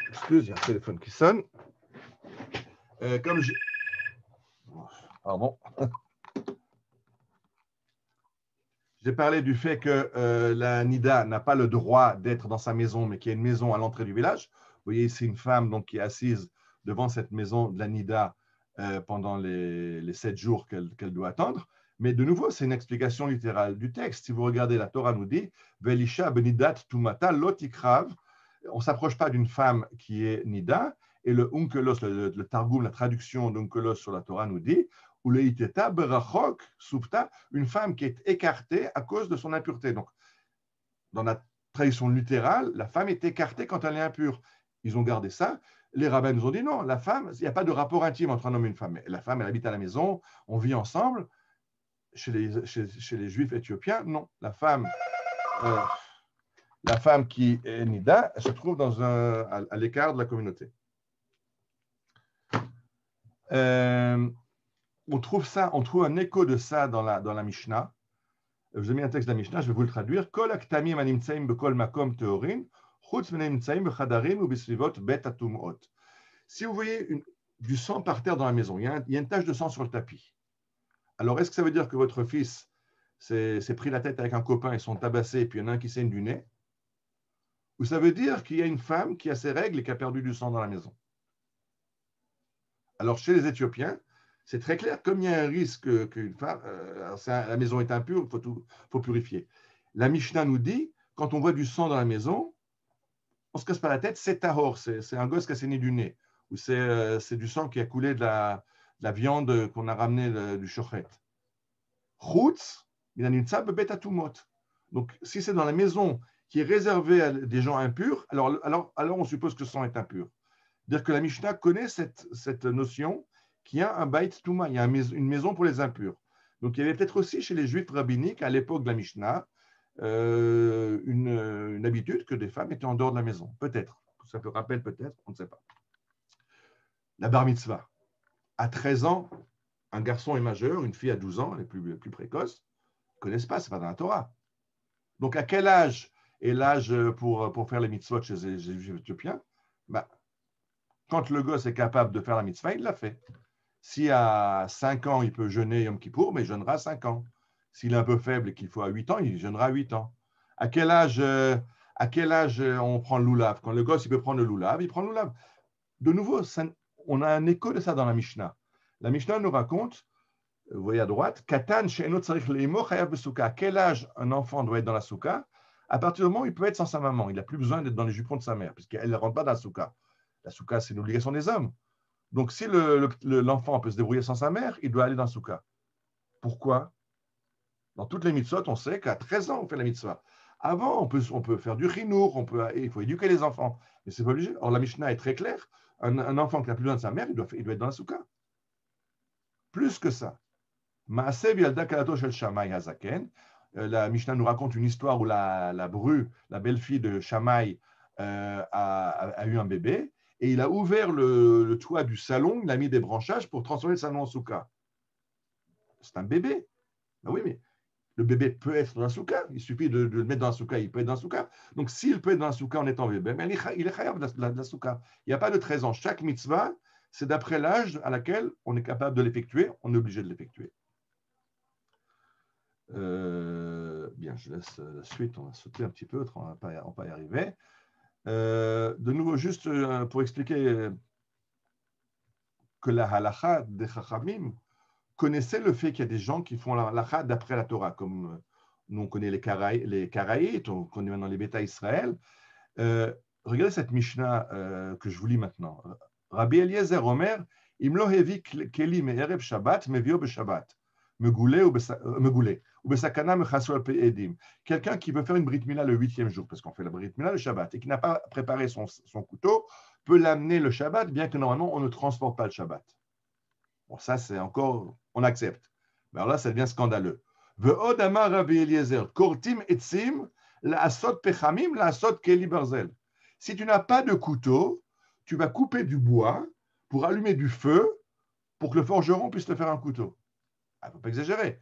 Excuse, il y a un téléphone qui sonne. Pardon. J'ai parlé du fait que la Nida n'a pas le droit d'être dans sa maison, mais qu'il y a une maison à l'entrée du village. Vous voyez ici une femme donc, qui est assise devant cette maison de la Nida pendant les 7 jours qu'elle doit attendre. Mais de nouveau, c'est une explication littérale du texte. Si vous regardez, la Torah nous dit Velisha benidat tumata lotikrav. On ne s'approche pas d'une femme qui est Nida. Et le Onkelos, le Targum, la traduction d'Onkelos sur la Torah nous dit Uleiteta berachok supta, une femme qui est écartée à cause de son impureté. Donc, dans la tradition littérale, la femme est écartée quand elle est impure. Ils ont gardé ça. Les rabbins nous ont dit non, la femme, il n'y a pas de rapport intime entre un homme et une femme. La femme, elle habite à la maison, on vit ensemble. Chez les juifs éthiopiens, non. La femme qui est Nida, elle se trouve à l'écart de la communauté. On trouve un écho de ça dans la Mishnah. Je vous ai mis un texte de la Mishnah, je vais vous le traduire. Kol aktamim animtsaim bekol makom teorin, chutz menimtsaim bechadarim ubisrivot bet atumot. Si vous voyez du sang par terre dans la maison, il y a une tache de sang sur le tapis. Alors, est-ce que ça veut dire que votre fils s'est pris la tête avec un copain, ils sont tabassés, et puis il y en a un qui saigne du nez? Ou ça veut dire qu'il y a une femme qui a ses règles et qui a perdu du sang dans la maison? Alors, chez les Éthiopiens, c'est très clair, comme il y a un risque qu'une femme, la maison est impure, il faut purifier. La Mishnah nous dit, quand on voit du sang dans la maison, on ne se casse pas la tête, c'est tahor, c'est un gosse qui a saigné du nez, ou c'est du sang qui a coulé de la viande qu'on a ramenée du shochet. Chutz, donc, si c'est dans la maison qui est réservée à des gens impurs, alors on suppose que le sang est impur. C'est-à-dire que la Mishnah connaît cette notion qu'il y a un Beit Touma, il y a une maison pour les impurs. Donc, il y avait peut-être aussi chez les Juifs rabbiniques, à l'époque de la Mishnah, une habitude que des femmes étaient en dehors de la maison. Peut-être. Ça peut rappeler peut-être, on ne sait pas. La bar mitzvah. À 13 ans, un garçon est majeur, une fille à 12 ans, elle est plus précoce, ne connaissent pas, ce n'est pas dans la Torah. Donc, à quel âge est l'âge pour faire les mitzvot chez les Juifs éthiopiens? Quand le gosse est capable de faire la mitzvah, il l'a fait. Si à 5 ans, il peut jeûner Yom Kippour, mais il jeûnera à 5 ans. S'il est un peu faible et qu'il faut à 8 ans, il jeûnera à 8 ans. À quel âge on prend le loulav? Quand le gosse il peut prendre le loulav, il prend le loulav. De nouveau, on a un écho de ça dans la Mishnah. La Mishnah nous raconte, vous voyez à droite, Katan she'eno tzarich le'imo chayav besuka. À quel âge un enfant doit être dans la souka? À partir du moment où il peut être sans sa maman. Il n'a plus besoin d'être dans les jupons de sa mère, puisqu'elle ne rentre pas dans la souka. La souka, c'est une obligation des hommes. Donc, si l'enfant peut se débrouiller sans sa mère, il doit aller dans la souka. Pourquoi? Dans toutes les mitzvot, on sait qu'à 13 ans, on fait la mitzvah. Avant, on peut faire du chinour, il faut éduquer les enfants. Mais ce n'est pas obligé. Or, la Mishnah est très claire. Un enfant qui n'a plus besoin de sa mère, il doit être dans la souka. Plus que ça. Ma'asev yalda kalato shel Shammai hazaken. La Mishnah nous raconte une histoire où la bru, la belle-fille de Shammai, a eu un bébé. et il a ouvert le toit du salon, il a mis des branchages pour transformer le salon en souka. C'est un bébé. Ben oui, mais le bébé peut être dans un souka. Il suffit de le mettre dans un souka, il peut être dans un souka. Donc, s'il peut être dans un souka en étant bébé, ben, il est chayav de la souka. Il n'y a pas de 13 ans. Chaque mitzvah, c'est d'après l'âge à laquelle on est capable de l'effectuer, on est obligé de l'effectuer. Bien, je laisse la suite, on va sauter un petit peu, on ne va pas y arriver. De nouveau, juste pour expliquer que la halacha des chachamim connaissait le fait qu'il y a des gens qui font la halacha d'après la Torah, comme nous on connaît les Karaïtes, on connaît maintenant les Beta Israël. Regardez cette Mishnah que je vous lis maintenant. Rabbi Eliezer Omer, Imlo hevi keli me'erev Shabbat, mevio beShabbat, megoulé ou besakana mechasu al pe'edim. Quelqu'un qui veut faire une brit mila le 8e jour, parce qu'on fait la brit mila le Shabbat, et qui n'a pas préparé son couteau, peut l'amener le Shabbat, bien que normalement on ne transporte pas le Shabbat. Bon, ça c'est encore, on accepte. Mais alors là, ça devient scandaleux. Ve'od amar Rabbi Eliezer, kortim etzim, la'asot pechamim, la'asot keli barzel. Si tu n'as pas de couteau, tu vas couper du bois pour allumer du feu pour que le forgeron puisse te faire un couteau. Il ne faut pas exagérer.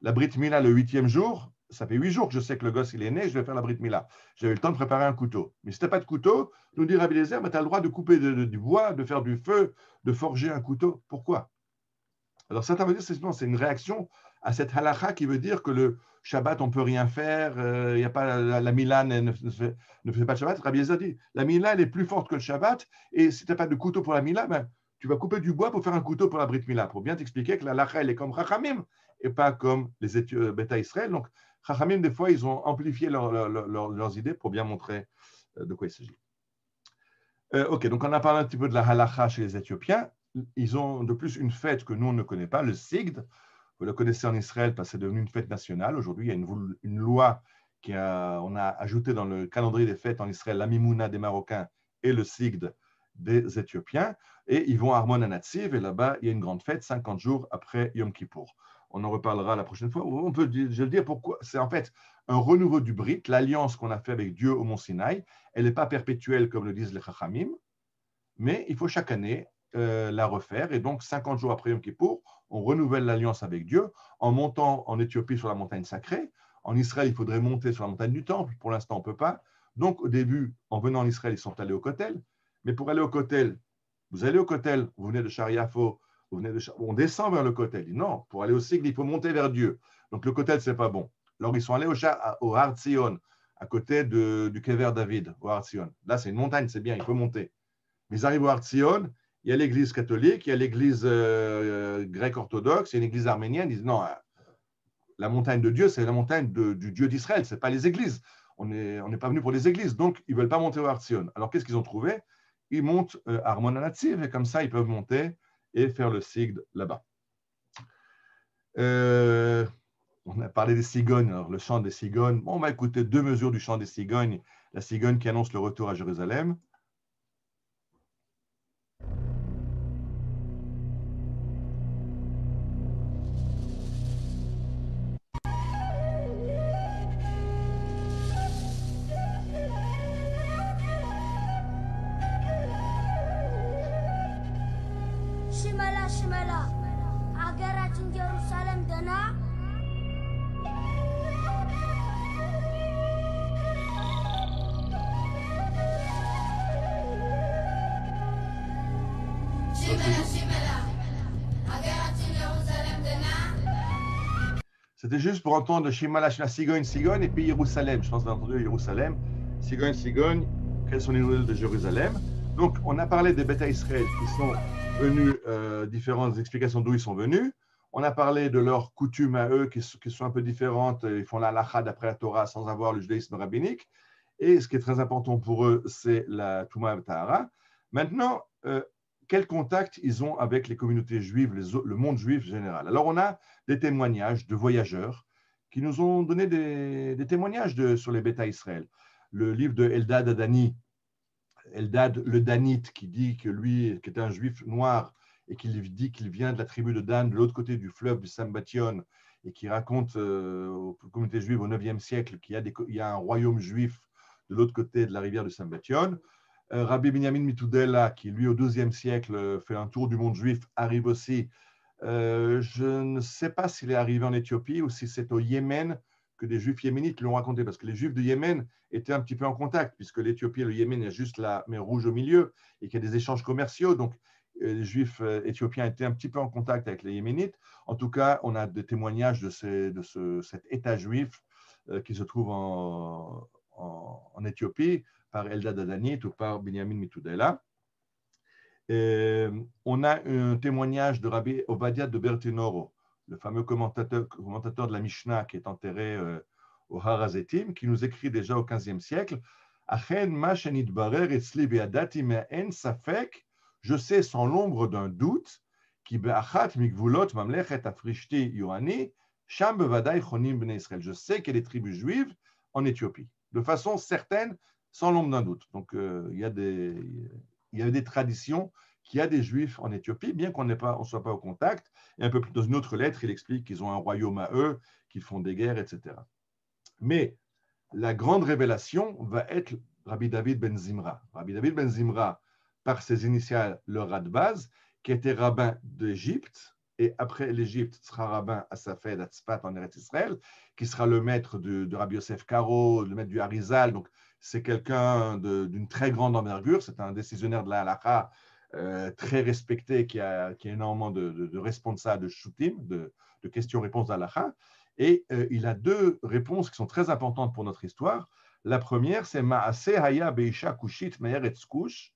La Brit Mila, le 8e jour, ça fait 8 jours que je sais que le gosse il est né, je vais faire la Brit Mila. J'avais le temps de préparer un couteau. Mais si tu n'as pas de couteau, nous dit Rabbi Eliezer, tu as le droit de couper du bois, de faire du feu, de forger un couteau. Pourquoi? Alors certains vont dire que c'est une réaction à cette halakha qui veut dire que le Shabbat, on ne peut rien faire, il n'y a pas la Mila ne fait pas de Shabbat. Rabbi Eliezer dit, la Mila, elle est plus forte que le Shabbat, et si tu n'as pas de couteau pour la Mila, ben, tu vas couper du bois pour faire un couteau pour la Brit Mila, pour bien t'expliquer que la halakha, elle est comme Chachamim, et pas comme les Beta Israël. Donc, Chachamim, des fois, ils ont amplifié leurs idées pour bien montrer de quoi il s'agit. Ok, donc on a parlé un petit peu de la halakha chez les Éthiopiens. Ils ont de plus une fête que nous, on ne connaît pas, le Sigd. Vous le connaissez en Israël parce que c'est devenu une fête nationale. Aujourd'hui, il y a une loi on a ajouté dans le calendrier des fêtes en Israël la Mimouna des Marocains et le Sigd des Éthiopiens. Et ils vont à Armon Anatsiv, et là-bas, il y a une grande fête, 50 jours après Yom Kippour. On en reparlera la prochaine fois. On peut, je vais le dire pourquoi. C'est en fait un renouveau du Brit, l'alliance qu'on a fait avec Dieu au Mont Sinaï. Elle n'est pas perpétuelle comme le disent les Chachamim, mais il faut chaque année la refaire. Et donc, 50 jours après Yom Kippour, on renouvelle l'alliance avec Dieu en montant en Éthiopie sur la montagne sacrée. En Israël, il faudrait monter sur la montagne du Temple. Pour l'instant, on ne peut pas. Donc, au début, en venant en Israël, ils sont allés au Kotel. Mais pour aller au Kotel, vous allez au Kotel, vous venez de Shariafo, on descend vers le Kotel. Il dit non, pour aller au Sigd, il faut monter vers Dieu. Donc, le Kotel, ce n'est pas bon. Alors, ils sont allés au Har Tzion, à côté du Kever David, au Har Tzion. Là, c'est une montagne, c'est bien, il faut monter. Mais ils arrivent au Har Tzion, il y a l'église catholique, il y a l'église grecque orthodoxe, il y a une église arménienne. Ils disent non, la montagne de Dieu, c'est la montagne du Dieu d'Israël, ce n'est pas les églises. On n'est pas venu pour les églises, donc ils ne veulent pas monter au Har Tzion. Alors qu'est-ce qu'ils ont trouvé? Ils montent à Armon Anatsiv, et comme ça, ils peuvent monter et faire le Sigd là-bas. On a parlé des cigognes, alors le chant des cigognes. Bon, on va écouter 2 mesures du chant des cigognes. La cigogne qui annonce le retour à Jérusalem. ሽመላ ሽመላ አገራችን ኢየሩሳሌም ደና C'était juste pour entendre Shimala, cigogne, cigogne, et puis Jérusalem. Je pense que vous avez entendu Jérusalem. Cigogne, cigogne, quelles sont les nouvelles de Jérusalem? Donc, on a parlé des Beta Israël qui sont venus, différentes explications d'où ils sont venus. On a parlé de leurs coutumes à eux qui sont un peu différentes. Ils font la halakha d'après la Torah sans avoir le judaïsme rabbinique. Et ce qui est très important pour eux, c'est la Touma Tahara. Maintenant, quel contact ils ont avec les communautés juives, le monde juif général? Alors, on a des témoignages de voyageurs qui nous ont donné des témoignages sur les Beta Israël. Le livre de Eldad Adani, Eldad le Danite, qui dit que lui, qui est un juif noir, et qui dit qu'il vient de la tribu de Dan, de l'autre côté du fleuve du Sambation, et qui raconte aux communautés juives au IXe siècle qu'il y a un royaume juif de l'autre côté de la rivière du Sambation. Rabbi Binyamin Mitoudela, qui lui au XIIe siècle fait un tour du monde juif, arrive aussi. Je ne sais pas s'il est arrivé en Éthiopie ou si c'est au Yémen que des juifs yéménites l'ont raconté, parce que les juifs du Yémen étaient un petit peu en contact, puisque l'Éthiopie et le Yémen, il y a juste la mer Rouge au milieu, et qu'il y a des échanges commerciaux. Donc, les juifs éthiopiens étaient un petit peu en contact avec les yéménites. En tout cas, on a des témoignages de cet État juif qui se trouve en Éthiopie, par Eldad Adanit ou par Binyamin Mitoudela. On a un témoignage de Rabbi Ovadia de Bertinoro, le fameux commentateur de la Mishnah qui est enterré au Har HaZetim, qui nous écrit déjà au XVe siècle Achen ma shenitbarer etzli be'adati me'en safek, je sais sans l'ombre d'un doute, ki be'achat migvulot mamlechet afrishti yohani, sham bevadai chonim bnei Israël. Je sais qu'il y a des tribus juives en Éthiopie, de façon certaine, sans l'ombre d'un doute. Donc, il y a des traditions qu'il y a des juifs en Éthiopie, bien qu'on ne soit pas au contact. Et un peu plus dans une autre lettre, il explique qu'ils ont un royaume à eux, qu'ils font des guerres, etc. Mais la grande révélation va être Rabbi David ben Zimra. Rabbi David ben Zimra, par ses initiales, le Radbaz, qui était rabbin d'Égypte, et après l'Égypte sera rabbin à Safed, à Tzfat, en Eretz Israël, qui sera le maître de Rabbi Yosef Karo, le maître du Harizal. Donc, c'est quelqu'un d'une très grande envergure, c'est un décisionnaire de la halakha très respecté, qui a énormément de responsables, de shutim, de questions-réponses d'halakha. Et il a deux réponses qui sont très importantes pour notre histoire. La première, c'est Ma'ase Haya Beisha Kushit Me'er Etzkush,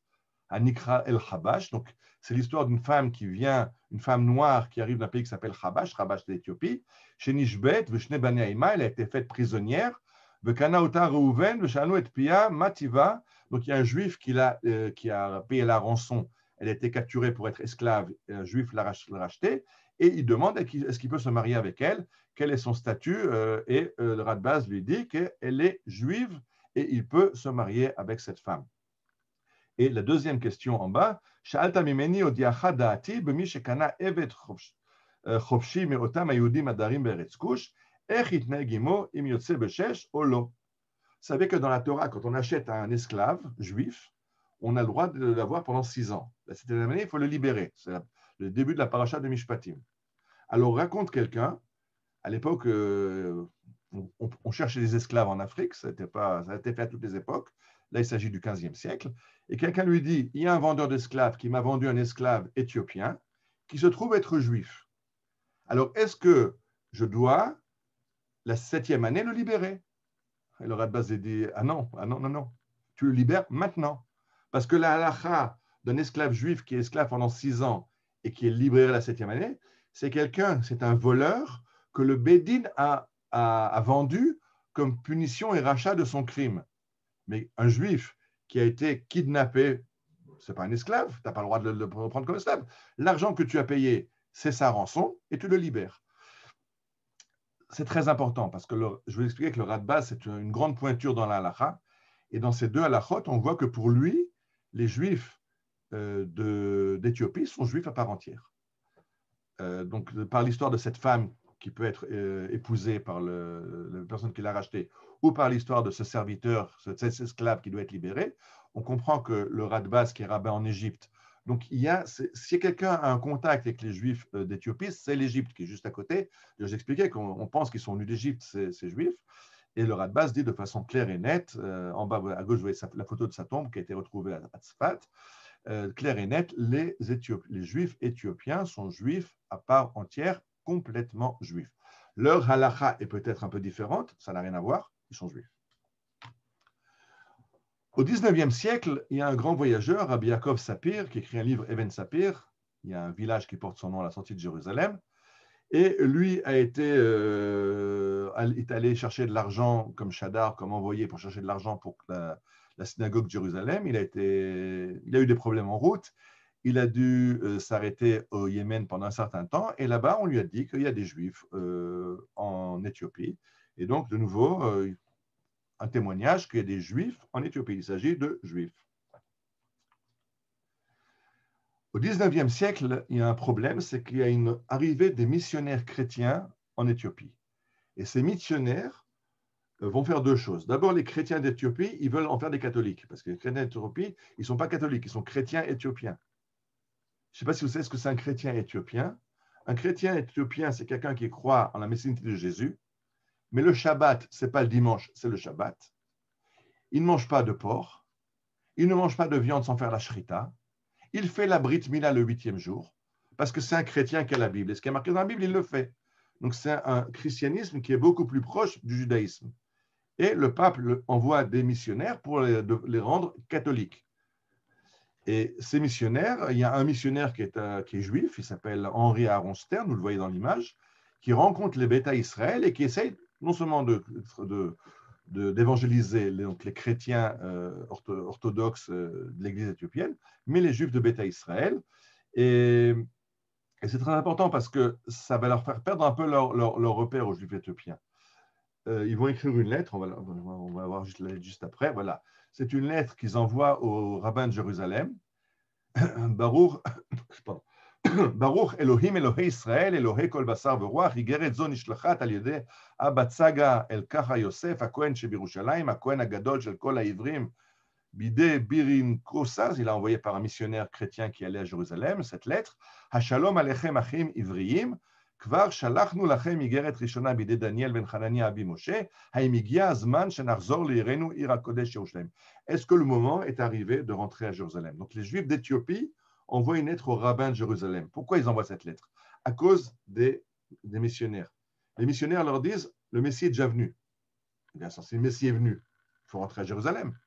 Anikra El Habash. Donc, c'est l'histoire d'une femme une femme noire qui arrive d'un pays qui s'appelle Habash, Habash de l'Éthiopie. Chez Nishbet, Veshne Bani Haïma, elle a été faite prisonnière. Vekana Ota Reuven, Veshanu Et Pia, Mativa. Donc, il y a un juif qui a payé la rançon. Elle a été capturée pour être esclave. Un juif l'a rachetée. Et il demande est-ce qu'il peut se marier avec elle, quel est son statut, et le Radbaz lui dit qu'elle est juive et il peut se marier avec cette femme. Et la deuxième question en bas, Sha'alta mimeni odiacha da'ati b'mi shekana evet chofshi me'otam hayudim adarim be'eretz kush, ech yitneg imo im yotze b'shesh o lo. Vous savez que dans la Torah, quand on achète un esclave juif, on a le droit de l'avoir pendant 6 ans. La 7e année, il faut le libérer. C'est le début de la paracha de Mishpatim. Alors, raconte quelqu'un, à l'époque, on cherchait des esclaves en Afrique, ça a été fait à toutes les époques. Là, il s'agit du 15e siècle. Et quelqu'un lui dit, il y a un vendeur d'esclaves qui m'a vendu un esclave éthiopien qui se trouve être juif. Alors, est-ce que je dois, la 7e année, le libérer? Et le Radbaz dit, non, tu le libères maintenant. Parce que la halakha d'un esclave juif qui est esclave pendant 6 ans et qui est libéré la 7e année, c'est un voleur que le Bédine a vendu comme punition et rachat de son crime. Mais un juif qui a été kidnappé, ce n'est pas un esclave, tu n'as pas le droit de le prendre comme esclave. L'argent que tu as payé, c'est sa rançon et tu le libères. C'est très important parce que je vais expliquer que le Radbaz, c'est une grande pointure dans la halakha. Et dans ces deux halakhot, on voit que pour lui, les juifs d'Éthiopie sont juifs à part entière. Donc, par l'histoire de cette femme qui peut être épousée par la personne qui l'a rachetée, ou par l'histoire de ce serviteur, cet esclave qui doit être libéré, on comprend que le Radbaz, qui est rabbin en Égypte, donc si quelqu'un a un contact avec les juifs d'Éthiopie, c'est l'Égypte qui est juste à côté. J'expliquais qu'on pense qu'ils sont venus d'Égypte, ces juifs. Et le Radbaz dit de façon claire et nette, en bas à gauche, vous voyez la photo de sa tombe qui a été retrouvée à Tzfat, clair et net, les juifs éthiopiens sont juifs à part entière, complètement juifs. Leur halakha est peut-être un peu différente, ça n'a rien à voir, ils sont juifs. Au 19e siècle, il y a un grand voyageur, Rabbi Yaakov Sapir, qui écrit un livre, Even Sapir. Il y a un village qui porte son nom à la sortie de Jérusalem. Et lui est allé chercher de l'argent comme Shadar, comme envoyé pour chercher de l'argent pour la synagogue de Jérusalem. Il a eu des problèmes en route. Il a dû s'arrêter au Yémen pendant un certain temps. Et là-bas, on lui a dit qu'il y a des Juifs en Éthiopie. Et donc, de nouveau, un témoignage qu'il y a des Juifs en Éthiopie. Il s'agit de Juifs. Au 19e siècle, il y a un problème, c'est qu'il y a une arrivée des missionnaires chrétiens en Éthiopie. Et ces missionnaires vont faire deux choses. D'abord, les chrétiens d'Éthiopie, ils veulent en faire des catholiques, parce que les chrétiens d'Éthiopie, ils ne sont pas catholiques, ils sont chrétiens éthiopiens. Je ne sais pas si vous savez ce que c'est un chrétien éthiopien. Un chrétien éthiopien, c'est quelqu'un qui croit en la messianité de Jésus, mais le Shabbat, ce n'est pas le dimanche, c'est le Shabbat. Il ne mange pas de porc, il ne mange pas de viande sans faire la shrita, il fait la Brit Mila le 8e jour, parce que c'est un chrétien qui a la Bible. Et ce qui est marqué dans la Bible, il le fait. Donc c'est un christianisme qui est beaucoup plus proche du judaïsme. Et le pape envoie des missionnaires pour les rendre catholiques. Et ces missionnaires, il y a un missionnaire qui est juif, il s'appelle Henri Aaron Stern, vous le voyez dans l'image, qui rencontre les Beta Israël et qui essaye non seulement d'évangéliser les chrétiens orthodoxes de l'Église éthiopienne, mais les juifs de Beta Israël. Et c'est très important parce que ça va leur faire perdre un peu leur repère aux juifs éthiopiens. Ils vont écrire une lettre, on va voir juste après, voilà. C'est une lettre qu'ils envoient au rabbin de Jérusalem, Baruch Elohim Elohei Israël, Elohei Kol Basar Veruach, Igeret Zo Nishlachat al Yedei Abba Tzaga El Kacha Yosef, HaKohen Shebirushalayim, HaKohen HaGadol Shel Kol HaIvrim, Bidei Birin Kosaz, il a envoyé par un missionnaire chrétien qui allait à Jérusalem, cette lettre, Hashalom Alechem Achim Ivriyim, כבר שלחנו לכם איגרת ראשונה בידי דניאל בן חנניה אבי משה, האם הגיע הזמן שנחזור לעירנו עיר הקודש ירושלים. Est-ce que le moment est arrivé de rentrer à Jérusalem? Donc les Juifs d'Éthiopie envoient une lettre au rabbin de Jérusalem. Pourquoi ils envoient cette lettre? À cause des missionnaires. Les missionnaires leur disent, le Messie est déjà venu. Bien sûr, si le Messie est venu, il faut rentrer à Jérusalem.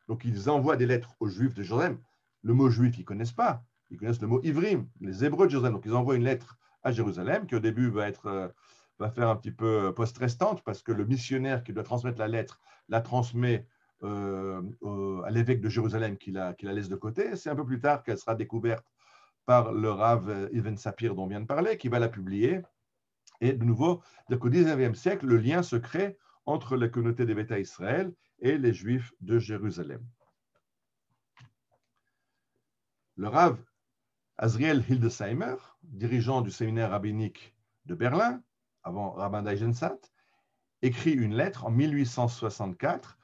Donc ils envoient des lettres aux Juifs de Jérusalem. Le mot juif, ils ne connaissent pas. Ils connaissent le mot Ivrim, les Hébreux de Jérusalem. Donc ils envoient une lettre à Jérusalem, qui au début va faire un petit peu post-restante, parce que le missionnaire qui doit transmettre la lettre la transmet à l'évêque de Jérusalem qui la laisse de côté. C'est un peu plus tard qu'elle sera découverte par le Rav Ibn Sapir dont on vient de parler, qui va la publier. Et de nouveau, qu'au XIXe siècle, le lien se crée entre la communauté des Beta Israël et les Juifs de Jérusalem. Le Rav Azriel Hildesheimer, dirigeant du séminaire rabbinique de Berlin, avant Rabbin d'Eisenstadt, écrit une lettre en 1864.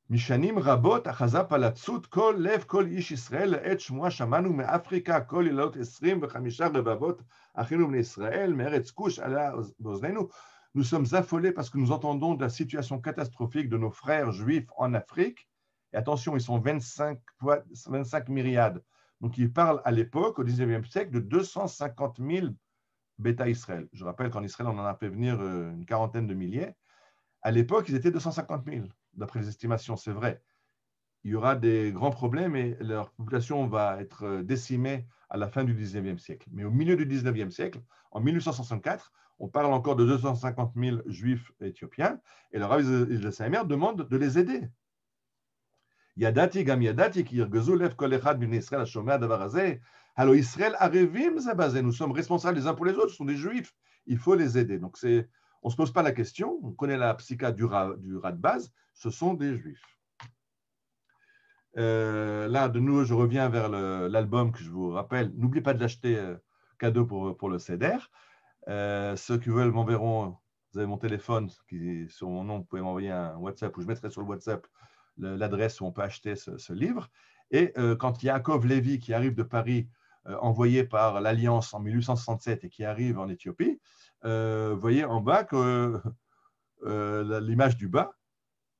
Mishanim rabot achaza palatzut kol lev kol ish Israël et shmua shamanu me'Afrika kol ilot 25 revavot achinu bnei Israël me'eretz kush ala oznenu. Nous sommes affolés parce que nous entendons de la situation catastrophique de nos frères juifs en Afrique. Et attention, ils sont 25 myriades. Donc, il parle à l'époque, au XIXe siècle, de 250 000 Beta Israël. Je rappelle qu'en Israël, on en a fait venir une quarantaine de milliers. À l'époque, ils étaient 250 000, d'après les estimations, c'est vrai. Il y aura des grands problèmes et leur population va être décimée à la fin du XIXe siècle. Mais au milieu du XIXe siècle, en 1864, on parle encore de 250 000 juifs éthiopiens et le Rav Hildesheimer demande de les aider. Yadati gam yadati ki yirgezu lev kol echad b'nei Israël hashomea davar hazeh. Allo Israël arevim ze bazeh. Nous sommes responsables les uns pour les autres. Ce sont des Juifs. Il faut les aider. Donc on ne se pose pas la question. On connaît la psycha du rat de base. Ce sont des Juifs. Là, de nouveau, je reviens vers l'album que je vous rappelle. N'oubliez pas de l'acheter cadeau pour le Seder. Ceux qui veulent m'enverront. Vous avez mon téléphone qui est sur mon nom. Vous pouvez m'envoyer un WhatsApp ou je mettrai sur le WhatsApp l'adresse où on peut acheter ce livre. Et quand Yaakov Lévi, qui arrive de Paris, envoyé par l'Alliance en 1867 et qui arrive en Éthiopie, vous voyez en bas que l'image du bas,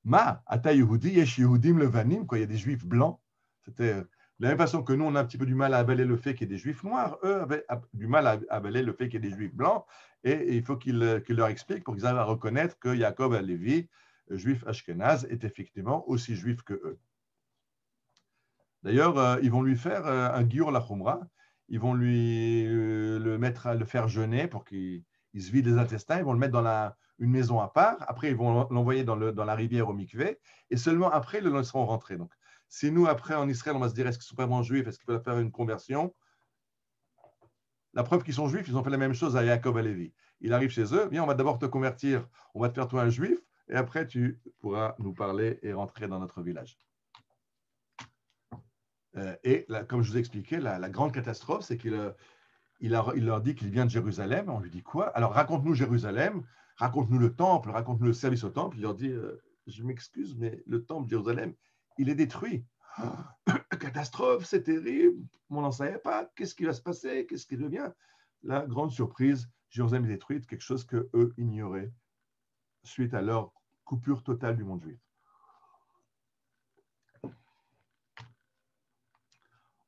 Ma, ata Yehudi, yesh Yehudim levanim, il y a des juifs blancs. C'était de la même façon que nous, on a un petit peu du mal à avaler le fait qu'il y ait des juifs noirs, eux avaient du mal à avaler le fait qu'il y ait des juifs blancs, et il faut qu'il leur explique pour qu'ils arrivent à reconnaître que Yaakov Lévi, juif ashkénaze, est effectivement aussi juif que eux. D'ailleurs, ils vont lui faire un giur la chumra, ils vont lui le faire jeûner pour qu'il se vide les intestins, ils vont le mettre dans une maison à part, après ils vont l'envoyer dans la rivière au mikvé, et seulement après ils le laisseront rentrer. Donc, si nous, après, en Israël, on va se dire, est-ce qu'ils sont vraiment juifs, est-ce qu'ils peuvent faire une conversion? La preuve qu'ils sont juifs, ils ont fait la même chose à Yaakov Lévi. Il arrive chez eux, viens, on va d'abord te convertir, on va te faire toi un juif, et après tu pourras nous parler et rentrer dans notre village. Et là, comme je vous ai expliqué, la grande catastrophe, c'est qu'il leur dit qu'il vient de Jérusalem. On lui dit quoi? Alors raconte-nous Jérusalem, raconte-nous le temple, raconte-nous le service au temple. Il leur dit, je m'excuse, mais le temple de Jérusalem, il est détruit. Catastrophe, c'est terrible, on n'en savait pas, qu'est-ce qui va se passer, qu'est-ce qui devient? La grande surprise, Jérusalem est détruite, quelque chose qu'eux ignoraient suite à leur coupure totale du monde juif.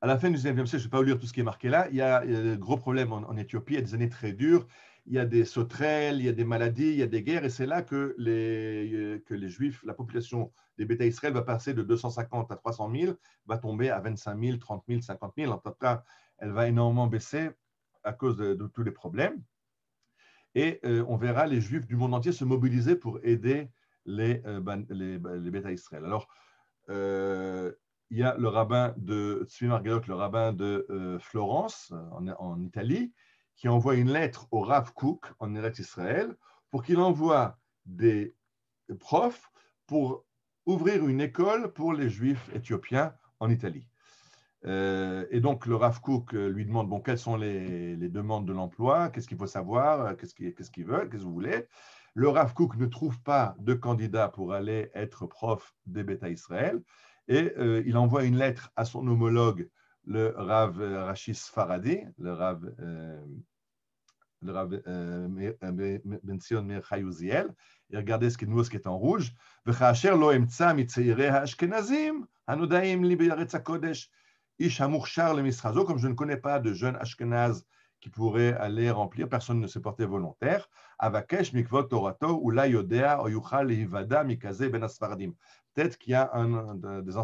À la fin du 19e siècle, je ne vais pas vous lire tout ce qui est marqué là, il y a de gros problèmes en Éthiopie, il y a des années très dures, il y a des sauterelles, il y a des maladies, il y a des guerres, et c'est là que les Juifs, la population des Béta Israël va passer de 250 à 300 000, va tomber à 25 000, 30 000, 50 000. En tout cas, elle va énormément baisser à cause de tous les problèmes. Et on verra les Juifs du monde entier se mobiliser pour aider les Béta Israël. Alors, il y a le rabbin de Tzvi Margalot, le rabbin de Florence, en Italie, qui envoie une lettre au Rav Kook en Eretz Israël pour qu'il envoie des profs pour ouvrir une école pour les Juifs éthiopiens en Italie. Et donc, le Rav Kook lui demande bon, quelles sont les demandes de l'emploi, qu'est-ce qu'il faut savoir, qu'est-ce qu'il veut, qu'est-ce que vous voulez. Le Rav Kook ne trouve pas de candidat pour aller être prof des Béta Israël et il envoie une lettre à son homologue, le Rav Rachis Faradi, le Rav Ben Zion Meir Chai Uziel, et regardez ce qui est en rouge. וכאשר לא אמצא מצעירי האשכנזים הנודעים לי בארץ הקודש איש המוכשר למשרה זו, comme je ne connais pas de jeunes ashkenazes qui pourraient aller remplir, personne ne s'est porté volontaire. אבקש מכבוד תורתו אולי יודע או יוכל להיוודע מכזה בין הספרדים. Peut-être qu'il y a des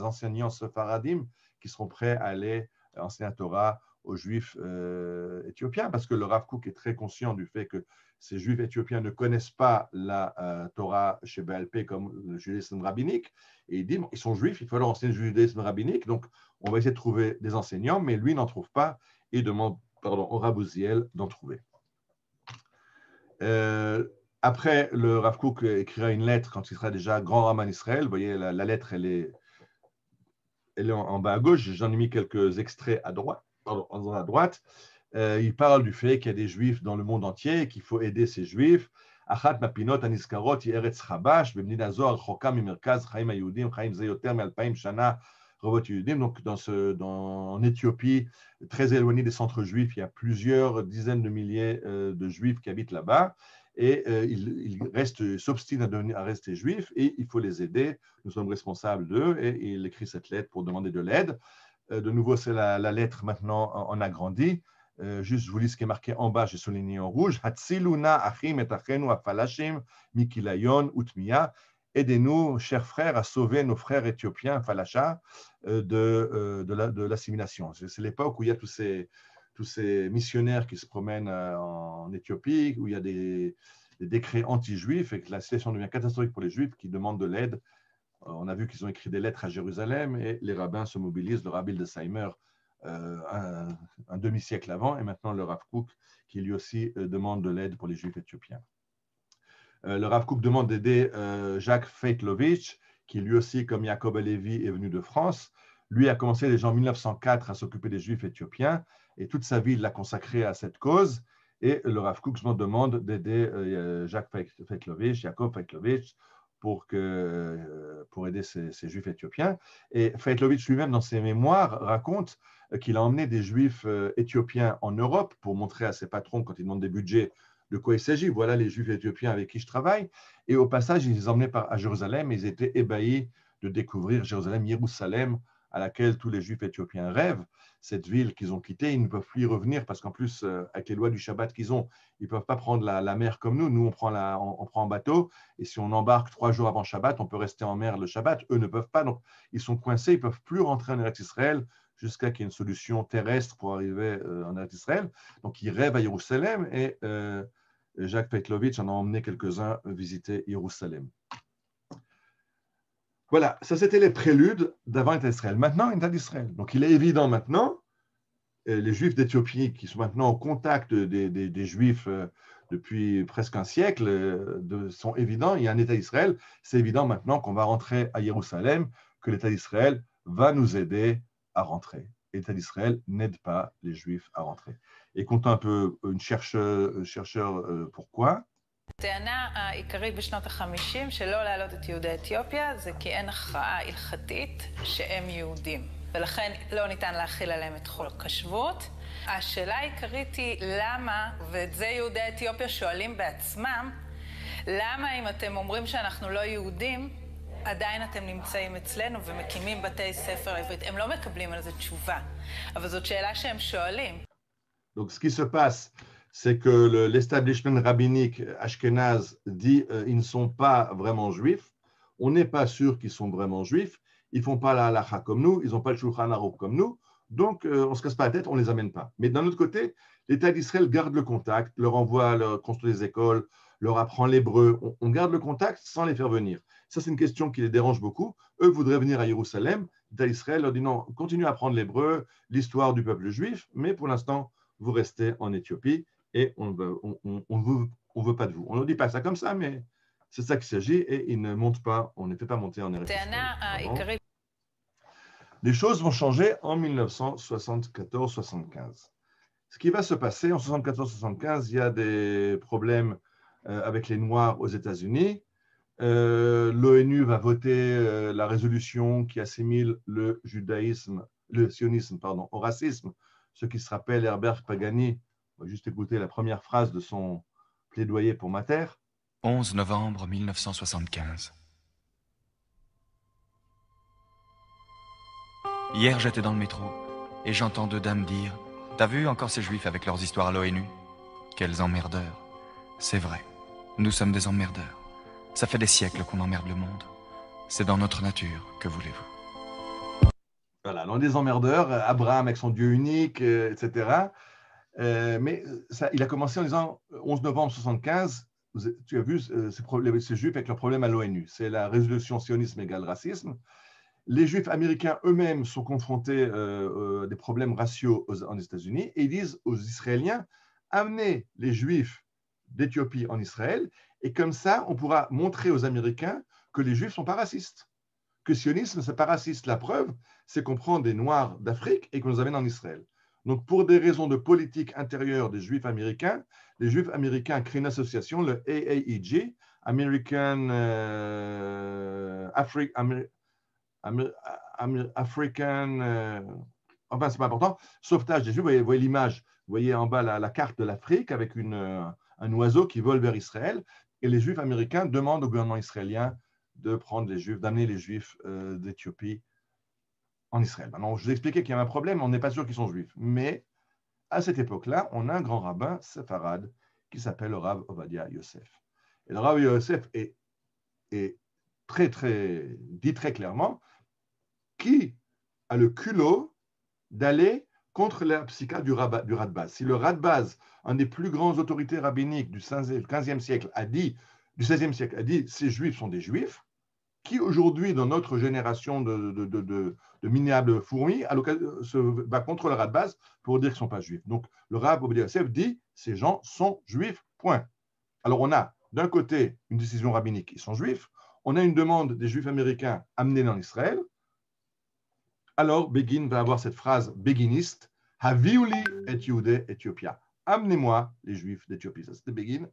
enseignants sefaradim qui seront prêts à aller enseigner la Torah aux Juifs éthiopiens, parce que le Rav Kook est très conscient du fait que ces Juifs éthiopiens ne connaissent pas la Torah chez BLP comme le judaïsme rabbinique, et il dit, bon, ils sont juifs, il faut leur enseigner le judaïsme rabbinique, donc on va essayer de trouver des enseignants, mais lui n'en trouve pas, et demande au Rav Uziel d'en trouver. Après, le Rav Kook écrira une lettre quand il sera déjà grand Raman Israël. Vous voyez, la lettre, elle est en bas à gauche, j'en ai mis quelques extraits à droite. Il parle du fait qu'il y a des Juifs dans le monde entier et qu'il faut aider ces Juifs. אחת מהפינות הנזכרות היא ארץ חבש, במדינה זו הרחוקה ממרכז חיים היהודים, חיים זה יותר מ-2000 שנה רבות יהודים. Donc, en Éthiopie, très éloigné des centres juifs, il y a plusieurs dizaines de milliers de Juifs qui habitent là-bas. Et il s'obstine à rester juif et il faut les aider. Nous sommes responsables d'eux et il écrit cette lettre pour demander de l'aide. De nouveau, c'est la lettre maintenant en agrandi. Juste, je vous lis ce qui est marqué en bas, j'ai souligné en rouge. Hatziluna achim et achenu afalashim mikilayon utmiya. Aidez-nous, chers frères, à sauver nos frères éthiopiens falasha de l'assimilation. C'est l'époque où il y a tous ces missionnaires qui se promènent en Éthiopie, où il y a des décrets anti-juifs et que la situation devient catastrophique pour les juifs qui demandent de l'aide. On a vu qu'ils ont écrit des lettres à Jérusalem et les rabbins se mobilisent, le rabbi de Seimer un demi-siècle avant, et maintenant le Rav Kook qui lui aussi demande de l'aide pour les Juifs éthiopiens. Le Rav Kook demande d'aider Jacques Feitlovitch, qui lui aussi, comme Jacob Alevi, est venu de France. Lui a commencé déjà en 1904 à s'occuper des Juifs éthiopiens, et toute sa vie, il l'a consacré à cette cause. Et le Rav Kook me demande d'aider Jacques Feitlovitch, Jacob Feitlovitch, pour aider ces Juifs éthiopiens. Et Feitlovitch lui-même, dans ses mémoires, raconte qu'il a emmené des Juifs éthiopiens en Europe pour montrer à ses patrons, quand ils demandent des budgets, de quoi il s'agit. Voilà les Juifs éthiopiens avec qui je travaille. Et au passage, il les emmenait à Jérusalem et ils étaient ébahis de découvrir Jérusalem, Jérusalem, à laquelle tous les Juifs éthiopiens rêvent. Cette ville qu'ils ont quittée, ils ne peuvent plus y revenir parce qu'en plus, avec les lois du Shabbat qu'ils ont, ils ne peuvent pas prendre la mer comme nous. Nous, on prend en bateau et si on embarque 3 jours avant Shabbat, on peut rester en mer le Shabbat. Eux ne peuvent pas. Donc, ils sont coincés, ils ne peuvent plus rentrer en Eretz Israël jusqu'à qu'il y ait une solution terrestre pour arriver en Eretz Israël. Donc, ils rêvent à Jérusalem et Jacques Feitlovitch en a emmené quelques-uns visiter Jérusalem. Voilà, ça c'était les préludes d'avant l'État d'Israël. Maintenant, l'État d'Israël. Donc, il est évident maintenant, les Juifs d'Éthiopie qui sont maintenant en contact des Juifs depuis presque un siècle sont évidents. Il y a un État d'Israël. C'est évident maintenant qu'on va rentrer à Jérusalem, que l'État d'Israël va nous aider à rentrer. L'État d'Israël n'aide pas les Juifs à rentrer. Et compte un peu une chercheur pourquoi. הטענה העיקרית בשנות ה-50 שלא להעלות את יהודי אתיופיה זה כי אין הכרעה הלכתית שהם יהודים, ולכן לא ניתן להכיל עליהם את חוק השבות. השאלה העיקרית היא למה, ואת זה יהודי אתיופיה שואלים בעצמם, למה אם אתם אומרים שאנחנו לא יהודים, עדיין אתם נמצאים אצלנו ומקימים בתי ספר לעברית. הם לא מקבלים על זה תשובה, אבל זאת שאלה שהם שואלים. Donc, ce qui se passe, c'est que l'establishment rabbinique ashkénaze dit ils ne sont pas vraiment juifs. On n'est pas sûr qu'ils sont vraiment juifs. Ils ne font pas la halakha comme nous. Ils n'ont pas le Shulchan Aruch comme nous. Donc, on ne se casse pas la tête, on ne les amène pas. Mais d'un autre côté, l'État d'Israël garde le contact, leur envoie, leur construit des écoles, leur apprend l'hébreu. On garde le contact sans les faire venir. Ça, c'est une question qui les dérange beaucoup. Eux voudraient venir à Jérusalem. L'État d'Israël leur dit non, continuez à apprendre l'hébreu, l'histoire du peuple juif, mais pour l'instant, vous restez en Éthiopie et on ne veut pas de vous. On ne dit pas ça comme ça, mais c'est ça qu'il s'agit et ils ne montent pas, on ne fait pas monter en Eretz Israël. Les choses vont changer en 1974-75. Ce qui va se passer en 1974-75, il y a des problèmes avec les Noirs aux États-Unis. L'ONU va voter la résolution qui assimile le sionisme, au racisme. Ceux qui se rappellent Herbert Pagani, on va juste écouter la première phrase de son plaidoyer pour Mater. 11 novembre 1975. Hier, j'étais dans le métro et j'entends deux dames dire « T'as vu encore ces juifs avec leurs histoires à l'ONU ? Quels emmerdeurs !» C'est vrai, nous sommes des emmerdeurs. Ça fait des siècles qu'on emmerde le monde. C'est dans notre nature, que voulez-vous ? Voilà, l'un des emmerdeurs, Abraham avec son Dieu unique, etc. Mais ça, il a commencé en disant 11 novembre 1975, tu as vu ces juifs avec leurs problèmes à l'ONU. C'est la résolution sionisme égale racisme. Les juifs américains eux-mêmes sont confrontés à des problèmes raciaux en États-Unis et ils disent aux Israéliens, amenez les juifs d'Éthiopie en Israël et comme ça, on pourra montrer aux Américains que les juifs ne sont pas racistes, que le sionisme, ce n'est pas raciste. La preuve, c'est qu'on prend des Noirs d'Afrique et qu'on les amène en Israël. Donc, pour des raisons de politique intérieure des Juifs américains, les Juifs américains créent une association, le AAEG, American enfin, c'est pas important, sauvetage des Juifs. Vous voyez l'image, vous voyez en bas la carte de l'Afrique avec un oiseau qui vole vers Israël. Et les Juifs américains demandent au gouvernement israélien de prendre les Juifs, d'amener les Juifs d'Éthiopie en Israël. Maintenant, je vous ai expliqué qu'il y a un problème, on n'est pas sûr qu'ils sont juifs. Mais à cette époque-là, on a un grand rabbin séfarade qui s'appelle le Rav Ovadia Yosef. Et le Rav Yosef est dit très clairement qui a le culot d'aller contre la psycha du Radbaz. Si le Radbaz, un des plus grandes autorités rabbiniques du 15e siècle, du 16e siècle, a dit ces juifs sont des juifs, qui aujourd'hui, dans notre génération de minables fourmis, se bat contre le Radbaz pour dire qu'ils ne sont pas juifs. Donc, le Rav Ovadia Yosef dit ces gens sont juifs, point. Alors, on a d'un côté une décision rabbinique, ils sont juifs, on a une demande des juifs américains amenés en Israël. Alors, Begin va avoir cette phrase béguiniste, Haviuli et Yehudei Ethiopia. Amenez-moi les juifs d'Éthiopie. Ça, c'était Begin.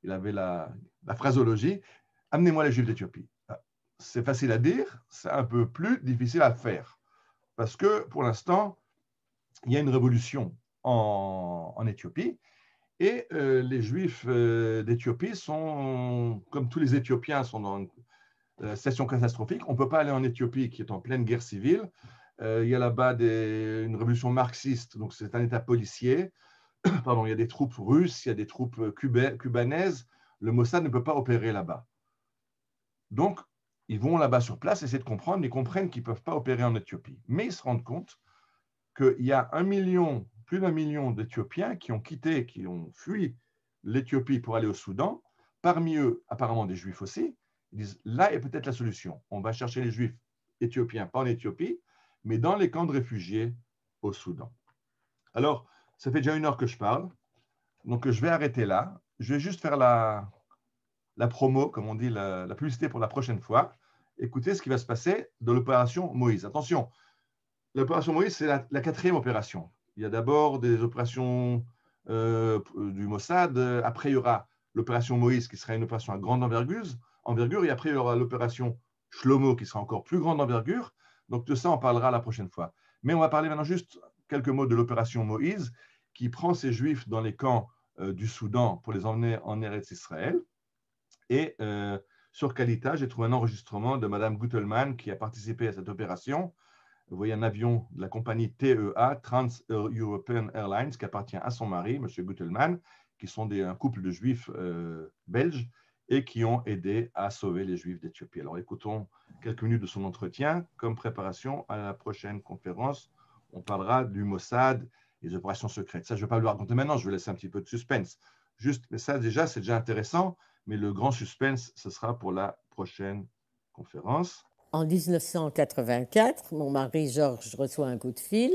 Il avait la phrasologie. Amenez-moi les juifs d'Éthiopie. C'est facile à dire, c'est un peu plus difficile à faire. Parce que, pour l'instant, il y a une révolution en Éthiopie. Et les juifs d'Éthiopie sont, comme tous les Éthiopiens, sont dans une situation catastrophique. On ne peut pas aller en Éthiopie qui est en pleine guerre civile. Il y a là-bas une révolution marxiste, donc c'est un État policier. Pardon, il y a des troupes russes, il y a des troupes cubanaises. Le Mossad ne peut pas opérer là-bas. Donc, ils vont là-bas sur place, essayer de comprendre, ils comprennent qu'ils ne peuvent pas opérer en Éthiopie. Mais ils se rendent compte qu'il y a plus d'1 million d'Éthiopiens qui ont fui l'Éthiopie pour aller au Soudan. Parmi eux, apparemment des Juifs aussi. Ils disent, là est peut-être la solution. On va chercher les Juifs éthiopiens, pas en Éthiopie, mais dans les camps de réfugiés au Soudan. Alors, ça fait déjà 1 heure que je parle, donc je vais arrêter là. Je vais juste faire la promo, comme on dit, la publicité pour la prochaine fois. Écoutez ce qui va se passer dans l'opération Moïse. Attention, l'opération Moïse, c'est la 4e opération. Il y a d'abord des opérations du Mossad, après il y aura l'opération Moïse, qui sera une opération à grande envergure, et après, il y aura l'opération Shlomo, qui sera encore plus grande envergure. Donc, de ça, on parlera la prochaine fois. Mais on va parler maintenant juste quelques mots de l'opération Moïse, qui prend ces Juifs dans les camps du Soudan pour les emmener en Eretz Israël. Et sur Kalita, j'ai trouvé un enregistrement de Madame Gutelman qui a participé à cette opération. Vous voyez un avion de la compagnie TEA, Trans-European Airlines, qui appartient à son mari, M. Gutelman, qui sont un couple de Juifs belges et qui ont aidé à sauver les Juifs d'Éthiopie. Alors écoutons quelques minutes de son entretien comme préparation à la prochaine conférence. On parlera du Mossad et des opérations secrètes. Ça, je ne vais pas le raconter maintenant, je vais laisser un petit peu de suspense. Juste, mais ça déjà, c'est déjà intéressant, mais le grand suspense, ce sera pour la prochaine conférence. En 1984, mon mari Georges reçoit un coup de fil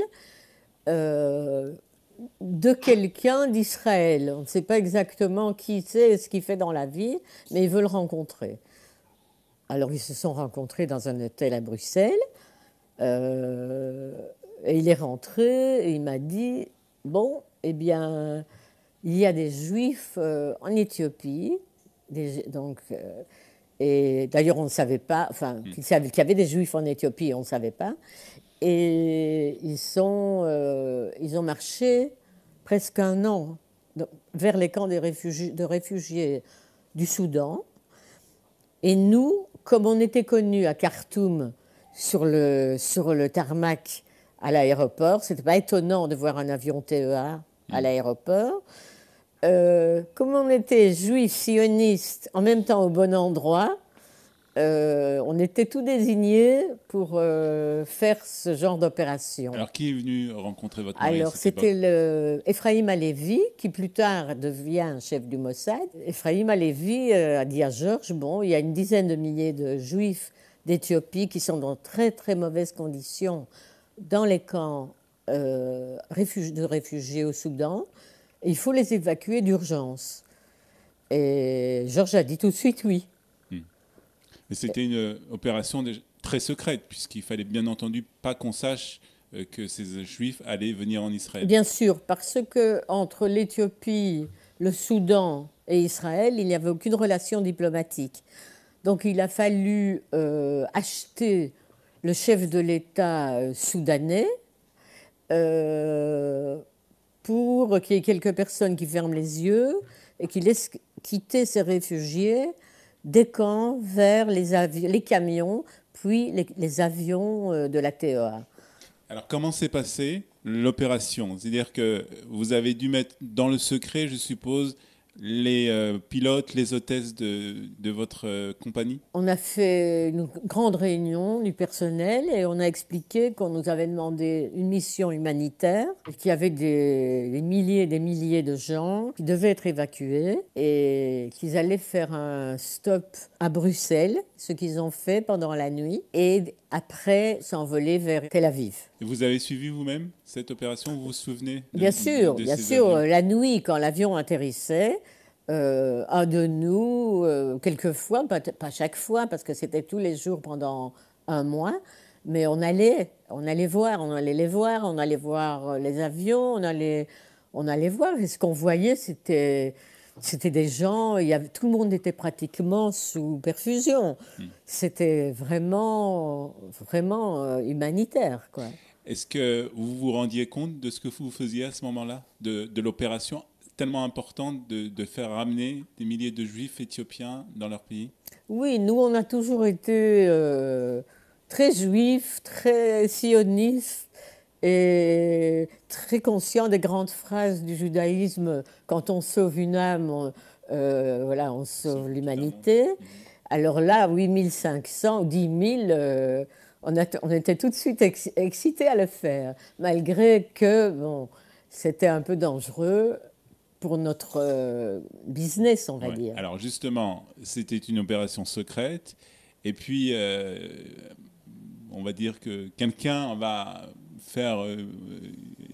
de quelqu'un d'Israël. On ne sait pas exactement qui c'est et ce qu'il fait dans la vie, mais il veut le rencontrer. Alors, ils se sont rencontrés dans un hôtel à Bruxelles. Et il est rentré et il m'a dit, bon, eh bien, il y a des Juifs en Éthiopie, et d'ailleurs, on ne savait pas, enfin, qu'il y avait des Juifs en Éthiopie, on ne savait pas. Et ils ont marché presque un an vers les camps de réfugiés du Soudan. Et nous, comme on était connus à Khartoum sur le tarmac à l'aéroport, ce n'était pas étonnant de voir un avion TEA à l'aéroport. Comme on était juifs, sionistes, en même temps au bon endroit, on était tout désignés pour faire ce genre d'opération. Alors, qui est venu rencontrer votre mari? Alors, c'était Ephraim Halevi, qui plus tard devient chef du Mossad. Ephraim Halevi a dit à Georges, bon, il y a une dizaine de milliers de Juifs d'Éthiopie qui sont dans très, très mauvaises conditions dans les camps de réfugiés au Soudan. Il faut les évacuer d'urgence. Et Georges a dit tout de suite oui. Mais c'était une opération très secrète, puisqu'il fallait bien entendu pas qu'on sache que ces Juifs allaient venir en Israël. Bien sûr, parce qu'entre l'Éthiopie, le Soudan et Israël, il n'y avait aucune relation diplomatique. Donc il a fallu acheter le chef de l'État soudanais pour qu'il y ait quelques personnes qui ferment les yeux et qui laissent quitter ces réfugiés des camps vers les camions, puis les avions de la TEA. Alors, comment s'est passée l'opération? C'est-à-dire que vous avez dû mettre dans le secret, je suppose, les pilotes, les hôtesses de votre compagnie? On a fait une grande réunion du personnel et on a expliqué qu'on nous avait demandé une mission humanitaire, qu'il y avait des milliers de gens qui devaient être évacués et qu'ils allaient faire un stop à Bruxelles, ce qu'ils ont fait pendant la nuit, et après s'envoler vers Tel Aviv. Et vous avez suivi vous-même cette opération? Vous vous souvenez Bien sûr, la nuit, quand l'avion atterrissait, un de nous, quelquefois, pas chaque fois, parce que c'était tous les jours pendant un mois, mais on allait les voir, on allait voir les avions, on allait voir. Et ce qu'on voyait, c'était des gens, tout le monde était pratiquement sous perfusion. C'était vraiment humanitaire, quoi. Est-ce que vous vous rendiez compte de ce que vous faisiez à ce moment-là, de l'opération tellement importante de faire ramener des milliers de Juifs éthiopiens dans leur pays? Oui, nous, on a toujours été très juifs, très sionistes et très conscients des grandes phrases du judaïsme. Quand on sauve une âme, on sauve l'humanité. Alors là, 8500 ou 10 000, on était tout de suite excités à le faire, malgré que c'était un peu dangereux pour notre business, on va dire. Alors justement, c'était une opération secrète, et puis on va dire que quelqu'un va faire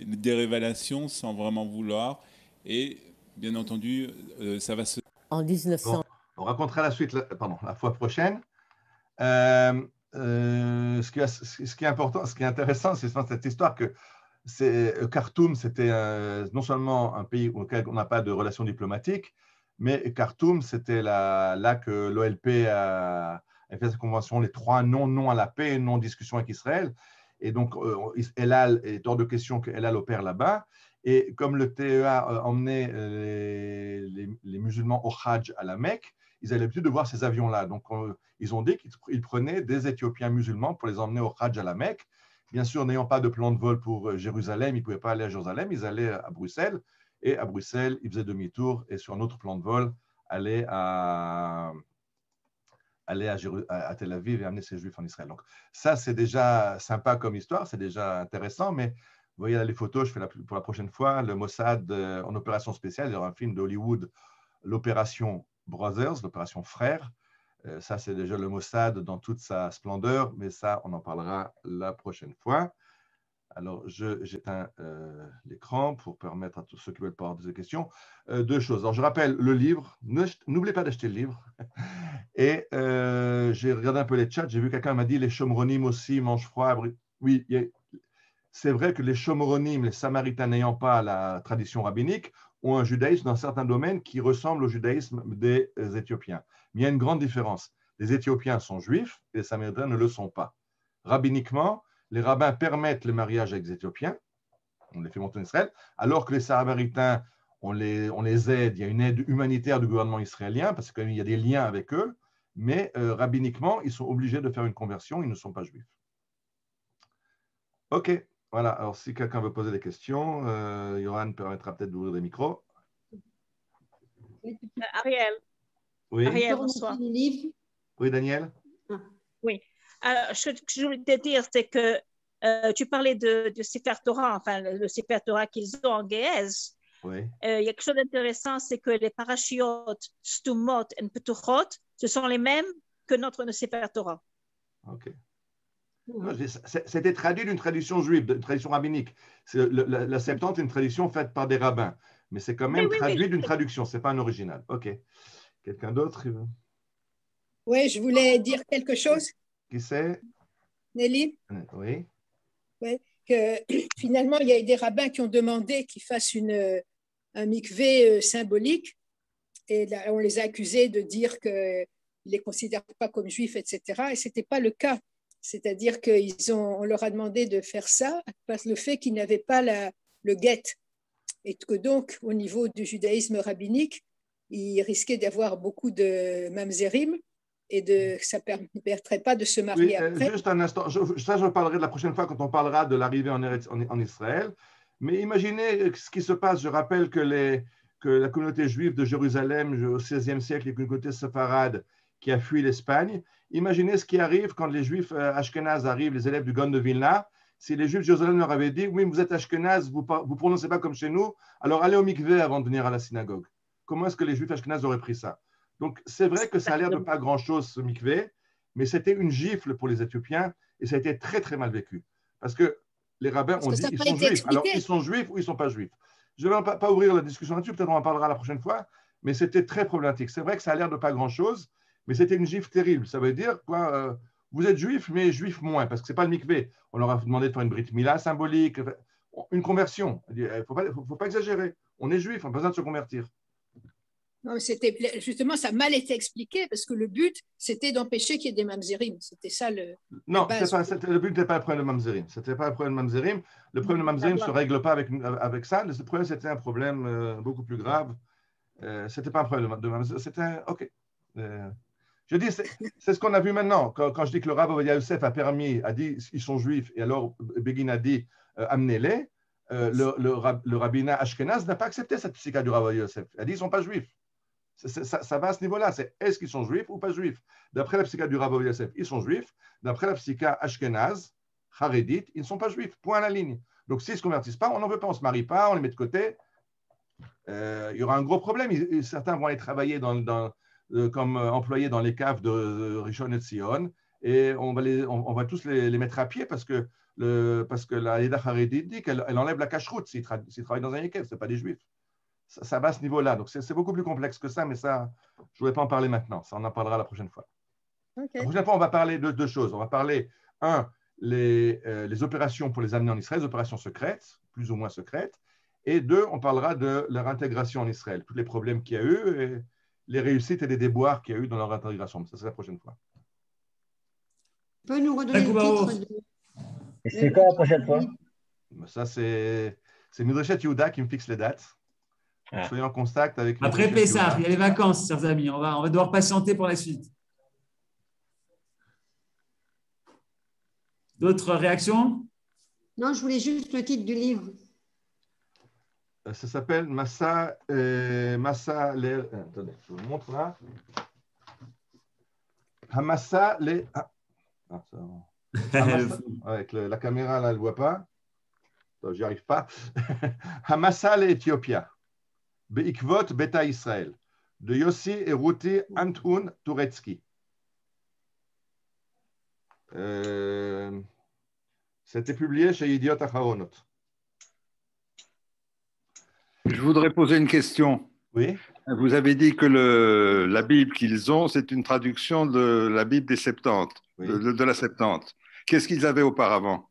des révélations sans vraiment vouloir, et bien entendu, ça va se... En 1900... Bon, on racontera la suite la fois prochaine. Ce qui est important, ce qui est intéressant, c'est cette histoire que Khartoum, c'était non seulement un pays auquel on n'a pas de relations diplomatiques, Mais Khartoum, c'était là que l'OLP a fait sa convention, les 3 non à la paix, non-discussion avec Israël. Et donc, El Al est hors de question que El Al opère là-bas. Et comme le TEA emmenait les musulmans au Hajj à la Mecque, ils avaient l'habitude de voir ces avions-là. Donc, ils ont dit qu'ils prenaient des Éthiopiens musulmans pour les emmener au Hajj à la Mecque. Bien sûr, n'ayant pas de plan de vol pour Jérusalem, ils ne pouvaient pas aller à Jérusalem, ils allaient à Bruxelles. Et à Bruxelles, ils faisaient demi-tour et sur un autre plan de vol, allaient à Tel Aviv et amener ces Juifs en Israël. Donc, ça, c'est déjà sympa comme histoire, c'est déjà intéressant, mais vous voyez là les photos, je fais pour la prochaine fois, le Mossad en opération spéciale, il y aura un film d'Hollywood, l'opération Brothers, l'opération Frères. Ça, c'est déjà le Mossad dans toute sa splendeur, mais ça, on en parlera la prochaine fois. Alors, j'éteins l'écran pour permettre à tous ceux qui veulent poser des questions. 2 choses. Alors, je rappelle le livre. N'oubliez pas d'acheter le livre. Et j'ai regardé un peu les chats. J'ai vu quelqu'un m'a dit les Shomronim aussi mangent froid. Oui, c'est vrai que les Shomronim, les Samaritains n'ayant pas la tradition rabbinique, ont un judaïsme dans certains domaines qui ressemble au judaïsme des Éthiopiens. Mais il y a une grande différence. Les Éthiopiens sont juifs et les Samaritains ne le sont pas. Rabbiniquement, les rabbins permettent le mariage avec les Éthiopiens, on les fait monter en Israël, alors que les Samaritains, on les aide, il y a une aide humanitaire du gouvernement israélien, parce qu'il y a des liens avec eux, mais rabbiniquement, ils sont obligés de faire une conversion, ils ne sont pas juifs. OK, voilà, alors si quelqu'un veut poser des questions, Yohan permettra peut-être d'ouvrir des micros. Ariel. Oui. Ariel, bonsoir. Oui, Daniel. Oui. Alors, ce que je voulais te dire, c'est que tu parlais de Sefer Torah, enfin le Sefer Torah qu'ils ont en Ge'ez. Oui. Il y a quelque chose d'intéressant, c'est que les parashiot, stumot et petuchot, ce sont les mêmes que notre Sefer Torah. OK. C'était traduit d'une tradition juive, d'une tradition rabbinique. La Septante est une tradition faite par des rabbins, mais c'est quand même traduit d'une traduction, ce n'est pas un original. OK. Quelqu'un d'autre? Oui, je voulais dire quelque chose. Qui c'est? Nelly? Oui. Oui, que finalement, il y a des rabbins qui ont demandé qu'ils fassent un mikvé symbolique, et là, on les a accusés de dire qu'ils ne les considèrent pas comme juifs, etc. Et ce n'était pas le cas. C'est-à-dire qu'on leur a demandé de faire ça parce que le fait qu'ils n'avaient pas le guet. Et que donc, au niveau du judaïsme rabbinique, ils risquaient d'avoir beaucoup de mamzerim et ça ne permettrait pas de se marier après. Juste un instant, ça je parlerai de la prochaine fois quand on parlera de l'arrivée en Israël. Mais imaginez ce qui se passe. Je rappelle que la communauté juive de Jérusalem au XVIe siècle, les communautés séfarades qui a fui l'Espagne. Imaginez ce qui arrive quand les juifs ashkénazes arrivent, les élèves du Gaon de Vilna. Si les juifs de Jérusalem leur avaient dit « Oui, vous êtes ashkénazes, vous ne prononcez pas comme chez nous, alors allez au mikvé avant de venir à la synagogue. » Comment est-ce que les juifs ashkénazes auraient pris ça? Donc, c'est vrai que ça a l'air de pas grand-chose, ce mikvé, mais c'était une gifle pour les Éthiopiens et ça a été très, très mal vécu. Parce que les rabbins ont dit « Ils sont juifs. » Alors, ils sont juifs ou ils ne sont pas juifs? Je ne vais pas ouvrir la discussion là-dessus, peut-être on en parlera la prochaine fois, mais c'était très problématique. C'est vrai que ça a l'air de pas grand-chose, mais c'était une gifle terrible. Ça veut dire quoi? Vous êtes juif, mais juif moins, parce que ce n'est pas le mikvé. On leur a demandé de faire une brit mila symbolique, une conversion. Il ne faut pas exagérer. On est juif, on n'a pas besoin de se convertir. Non, justement, ça a mal été expliqué, parce que le but, c'était d'empêcher qu'il y ait des mamzerim. C'était ça Non, le but n'était pas le problème de mamzerim. Ce n'était pas le problème de mamzerim. Le problème de mamzerim ne se règle pas avec ça. Le problème, c'était un problème beaucoup plus grave. Ce n'était pas un problème de mamzerim. C'était OK. Je dis, c'est ce qu'on a vu maintenant. Quand je dis que le Rav Ovadia Yosef a dit ils sont juifs, et alors Begin a dit amenez-les, le rabbinat ashkénaze n'a pas accepté cette psycha du Rav Ovadia Yosef. Il a dit ils ne sont pas juifs. Ça va à ce niveau-là. C'est est-ce qu'ils sont juifs ou pas juifs? D'après la psycha du Rav Ovadia Yosef, ils sont juifs. D'après la psycha ashkénaze, charédite, ils ne sont pas juifs. Point à la ligne. Donc s'ils ne se convertissent pas, on n'en veut pas, on ne se marie pas, on les met de côté. Il y aura un gros problème. Certains vont aller travailler comme employés dans les caves de Rishon LeZion, et on va tous les mettre à pied parce que la Yeda Haredit dit qu'elle enlève la cacheroute s'ils travaillent dans un yékev, ce n'est pas des juifs. Ça va à ce niveau-là. Donc c'est beaucoup plus complexe que ça, mais ça, je ne voulais pas en parler maintenant. Ça, on en parlera la prochaine fois. Okay. La prochaine fois, on va parler de 2 choses. On va parler, les opérations pour les amener en Israël, les opérations secrètes, plus ou moins secrètes, Et 2, on parlera de leur intégration en Israël, tous les problèmes qu'il y a eu, et les réussites et les déboires qu'il y a eu dans leur intégration. Ça, c'est la prochaine fois. Tu peux nous redonner le titre Et c'est quand la prochaine fois? Ça, c'est Midrashet Yehuda qui me fixe les dates. Soyez en contact avec Après Pessah, il y a les vacances, chers amis. On va devoir patienter pour la suite. D'autres réactions? Non, je voulais juste le titre du livre. Ça s'appelle Massa. Attendez, je vous montre là. Hamassa les. Avec la caméra là, elle ne voit pas. J'y arrive pas. Hamassa les Éthiopia. Beikvot Beta Israël. De Yossi et Ruti Antoun Turetsky. C'était publié chez Idiot Acharonot. Je voudrais poser une question. Oui. Vous avez dit que la Bible qu'ils ont, c'est une traduction de la Bible des Septante, oui. de la Septante. Qu'est-ce qu'ils avaient auparavant?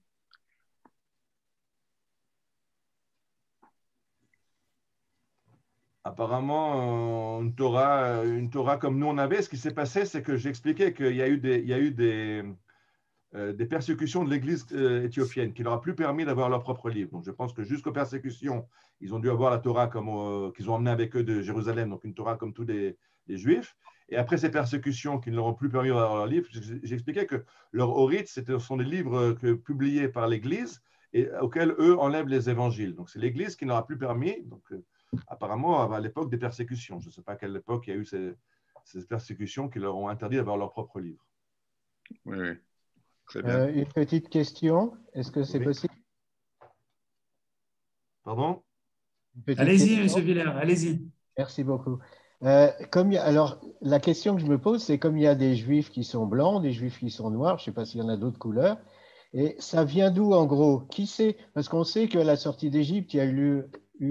Apparemment, une Torah comme nous on avait. Ce qui s'est passé, c'est que j'ai expliqué qu'il y a eu des persécutions de l'Église éthiopienne qui leur a plus permis d'avoir leur propre livre. Donc, je pense que jusqu'aux persécutions, ils ont dû avoir la Torah qu'ils ont emmenée avec eux de Jérusalem, donc une Torah comme tous les Juifs. Et après ces persécutions qui ne leur ont plus permis d'avoir leur livre, j'ai expliqué que leurs Horit, ce sont des livres publiés par l'Église et auxquels eux enlèvent les évangiles. Donc, c'est l'Église qui ne leur a plus permis. Donc, apparemment, à l'époque des persécutions. Je ne sais pas à quelle époque il y a eu ces persécutions qui leur ont interdit d'avoir leur propre livre. Oui, oui. Très bien. Une petite question. Est-ce que c'est possible? Pardon? Allez-y, M. Villers, allez-y. Merci beaucoup. Alors, la question que je me pose, c'est comme il y a des Juifs qui sont blancs, des Juifs qui sont noirs, je ne sais pas s'il y en a d'autres couleurs, et ça vient d'où en gros? Qui sait? Parce qu'on sait qu'à la sortie d'Égypte, il y a eu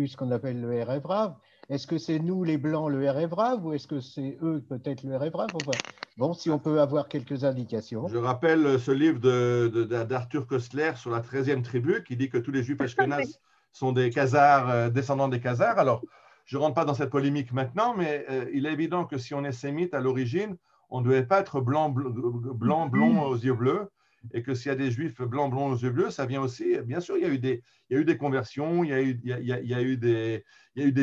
ce qu'on appelle le Erev Rav. Est-ce que c'est nous les blancs le Erev Rav ou est-ce que c'est eux peut-être le Erev Rav? Enfin, bon, si on peut avoir quelques indications. Je rappelle ce livre d'Arthur Kostler sur la 13e tribu qui dit que tous les Juifs ashkénazes sont des Khazars, descendants des Khazars. Alors, je ne rentre pas dans cette polémique maintenant, mais il est évident que si on est sémite à l'origine, on ne devait pas être blond, blond aux yeux bleus, et que s'il y a des Juifs blancs, blonds aux yeux bleus, ça vient aussi. Bien sûr, il y a eu des conversions, il y a eu des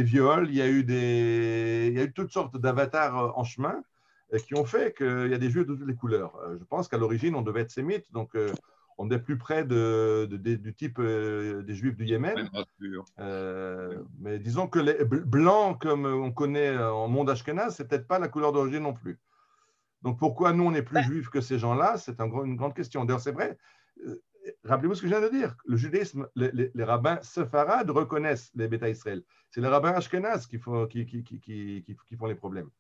viols, il y a eu toutes sortes d'avatars en chemin qui ont fait qu'il y a des Juifs de toutes les couleurs. Je pense qu'à l'origine, on devait être sémite, donc on est plus près du type des Juifs du Yémen. Mais disons que les blancs, comme on connaît en monde ashkénaze, ce n'est peut-être pas la couleur d'origine non plus. Donc, pourquoi nous, on est plus juifs que ces gens-là? C'est une grande question. D'ailleurs, c'est vrai. Rappelez-vous ce que je viens de dire. Le judaïsme, les rabbins séfarades reconnaissent les Beta Israël. C'est les rabbins ashkénazes qui font les problèmes.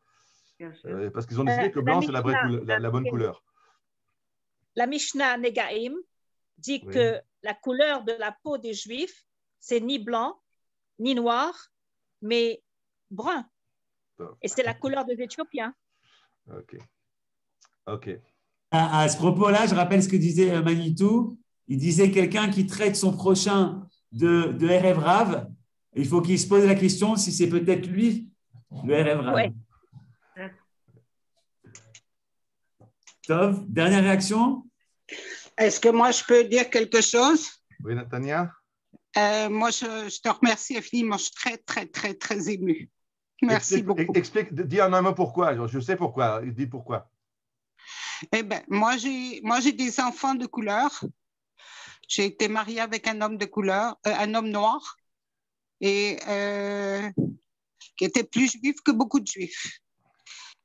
Parce qu'ils ont décidé que blanc, c'est la bonne couleur. La Mishnah Negaim dit que la couleur de la peau des Juifs, c'est ni blanc, ni noir, mais brun. Et c'est la couleur des Éthiopiens. OK. À ce propos-là, je rappelle ce que disait Manitou. Il disait quelqu'un qui traite son prochain de Erev Rav, il faut qu'il se pose la question si c'est peut-être lui, le Erev Rav. Ouais. Tov, dernière réaction? Est-ce que moi, je peux dire quelque chose? Oui, Natania? Moi, je te remercie infiniment. Je suis très, très, très, très émue. Merci beaucoup. Dis en un mot pourquoi. Je sais pourquoi. Dis pourquoi. Eh bien, moi, j'ai des enfants de couleur. J'ai été mariée avec un homme de couleur, un homme noir, et qui était plus juif que beaucoup de juifs.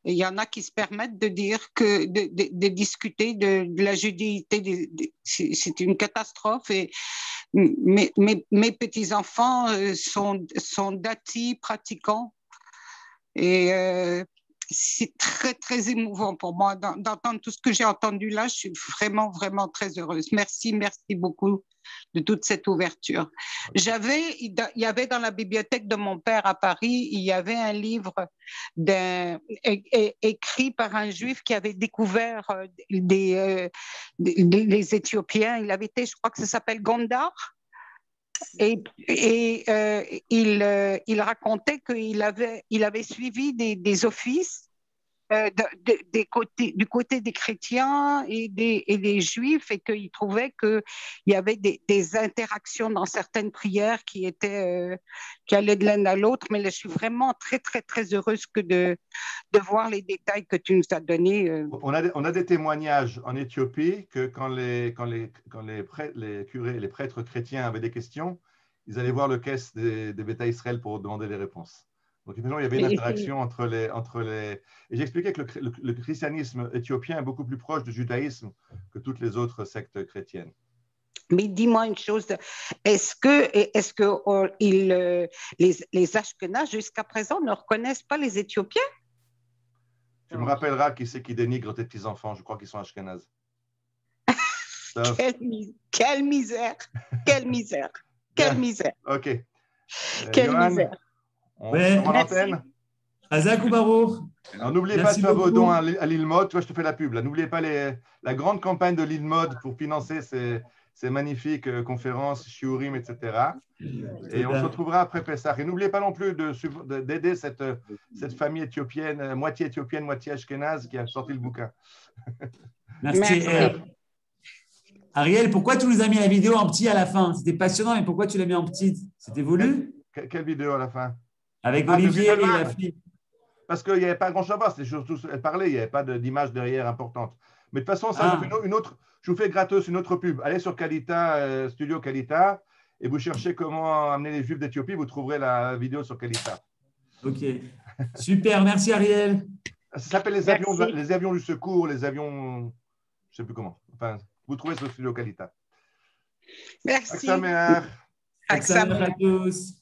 Et il y en a qui se permettent de dire que de discuter de la judéité, c'est une catastrophe. Et mes petits-enfants sont datis, pratiquants. Et c'est très, très émouvant pour moi d'entendre tout ce que j'ai entendu là. Je suis vraiment, vraiment très heureuse. Merci beaucoup de toute cette ouverture. Il y avait dans la bibliothèque de mon père à Paris, il y avait un livre écrit par un juif qui avait découvert les Éthiopiens. Il avait été, je crois que ça s'appelle Gondar. il racontait qu'il avait suivi des offices du côté des chrétiens et des juifs, et qu'il trouvait qu'il y avait des interactions dans certaines prières qui allaient de l'un à l'autre. Mais là, je suis vraiment très, très, très heureuse de voir les détails que tu nous as donnés. On a des témoignages en Éthiopie que quand les curés et les prêtres chrétiens avaient des questions, ils allaient voir le caisse des Beta Israël pour demander les réponses. Donc, il y avait une interaction entre les... Et j'expliquais que le christianisme éthiopien est beaucoup plus proche du judaïsme que toutes les autres sectes chrétiennes. Mais dis-moi une chose, est-ce que les Ashkénazes, jusqu'à présent, ne reconnaissent pas les Éthiopiens? Tu me rappelleras qui c'est qui dénigre tes petits-enfants, je crois qu'ils sont Ashkénazes. Quelle misère, quelle misère, quelle misère. OK. Quelle Johan, misère. On prend l'antenne. Razak ou Barour. N'oubliez pas de faire vos dons à l'ILMOD. Tu vois, je te fais la pub. N'oubliez pas la grande campagne de l'ILMOD pour financer ces magnifiques conférences, shiurim, etc. Et on se retrouvera après Pessah. Et n'oubliez pas non plus d'aider cette famille éthiopienne, moitié ashkénaze, qui a sorti le bouquin. Merci. Ariel, pourquoi tu nous as mis la vidéo en petit à la fin? C'était passionnant, mais pourquoi tu l'as mis en petit? C'était voulu? Quelle vidéo à la fin? Avec Olivier et la fille. Parce qu'il n'y avait pas grand-chose à voir, elle parlait, il n'y avait pas d'image derrière importante. Mais de toute façon, ça une autre, je vous fais gratos une autre pub. Allez sur Kalita, Studio Kalita, et vous cherchez comment amener les Juifs d'Éthiopie, vous trouverez la vidéo sur Kalita. Ok, super, merci Ariel. Ça s'appelle les avions du secours, les avions, je ne sais plus comment. Enfin, vous trouvez sur Studio Kalita. Merci. Aksamer. Aksamer à tous.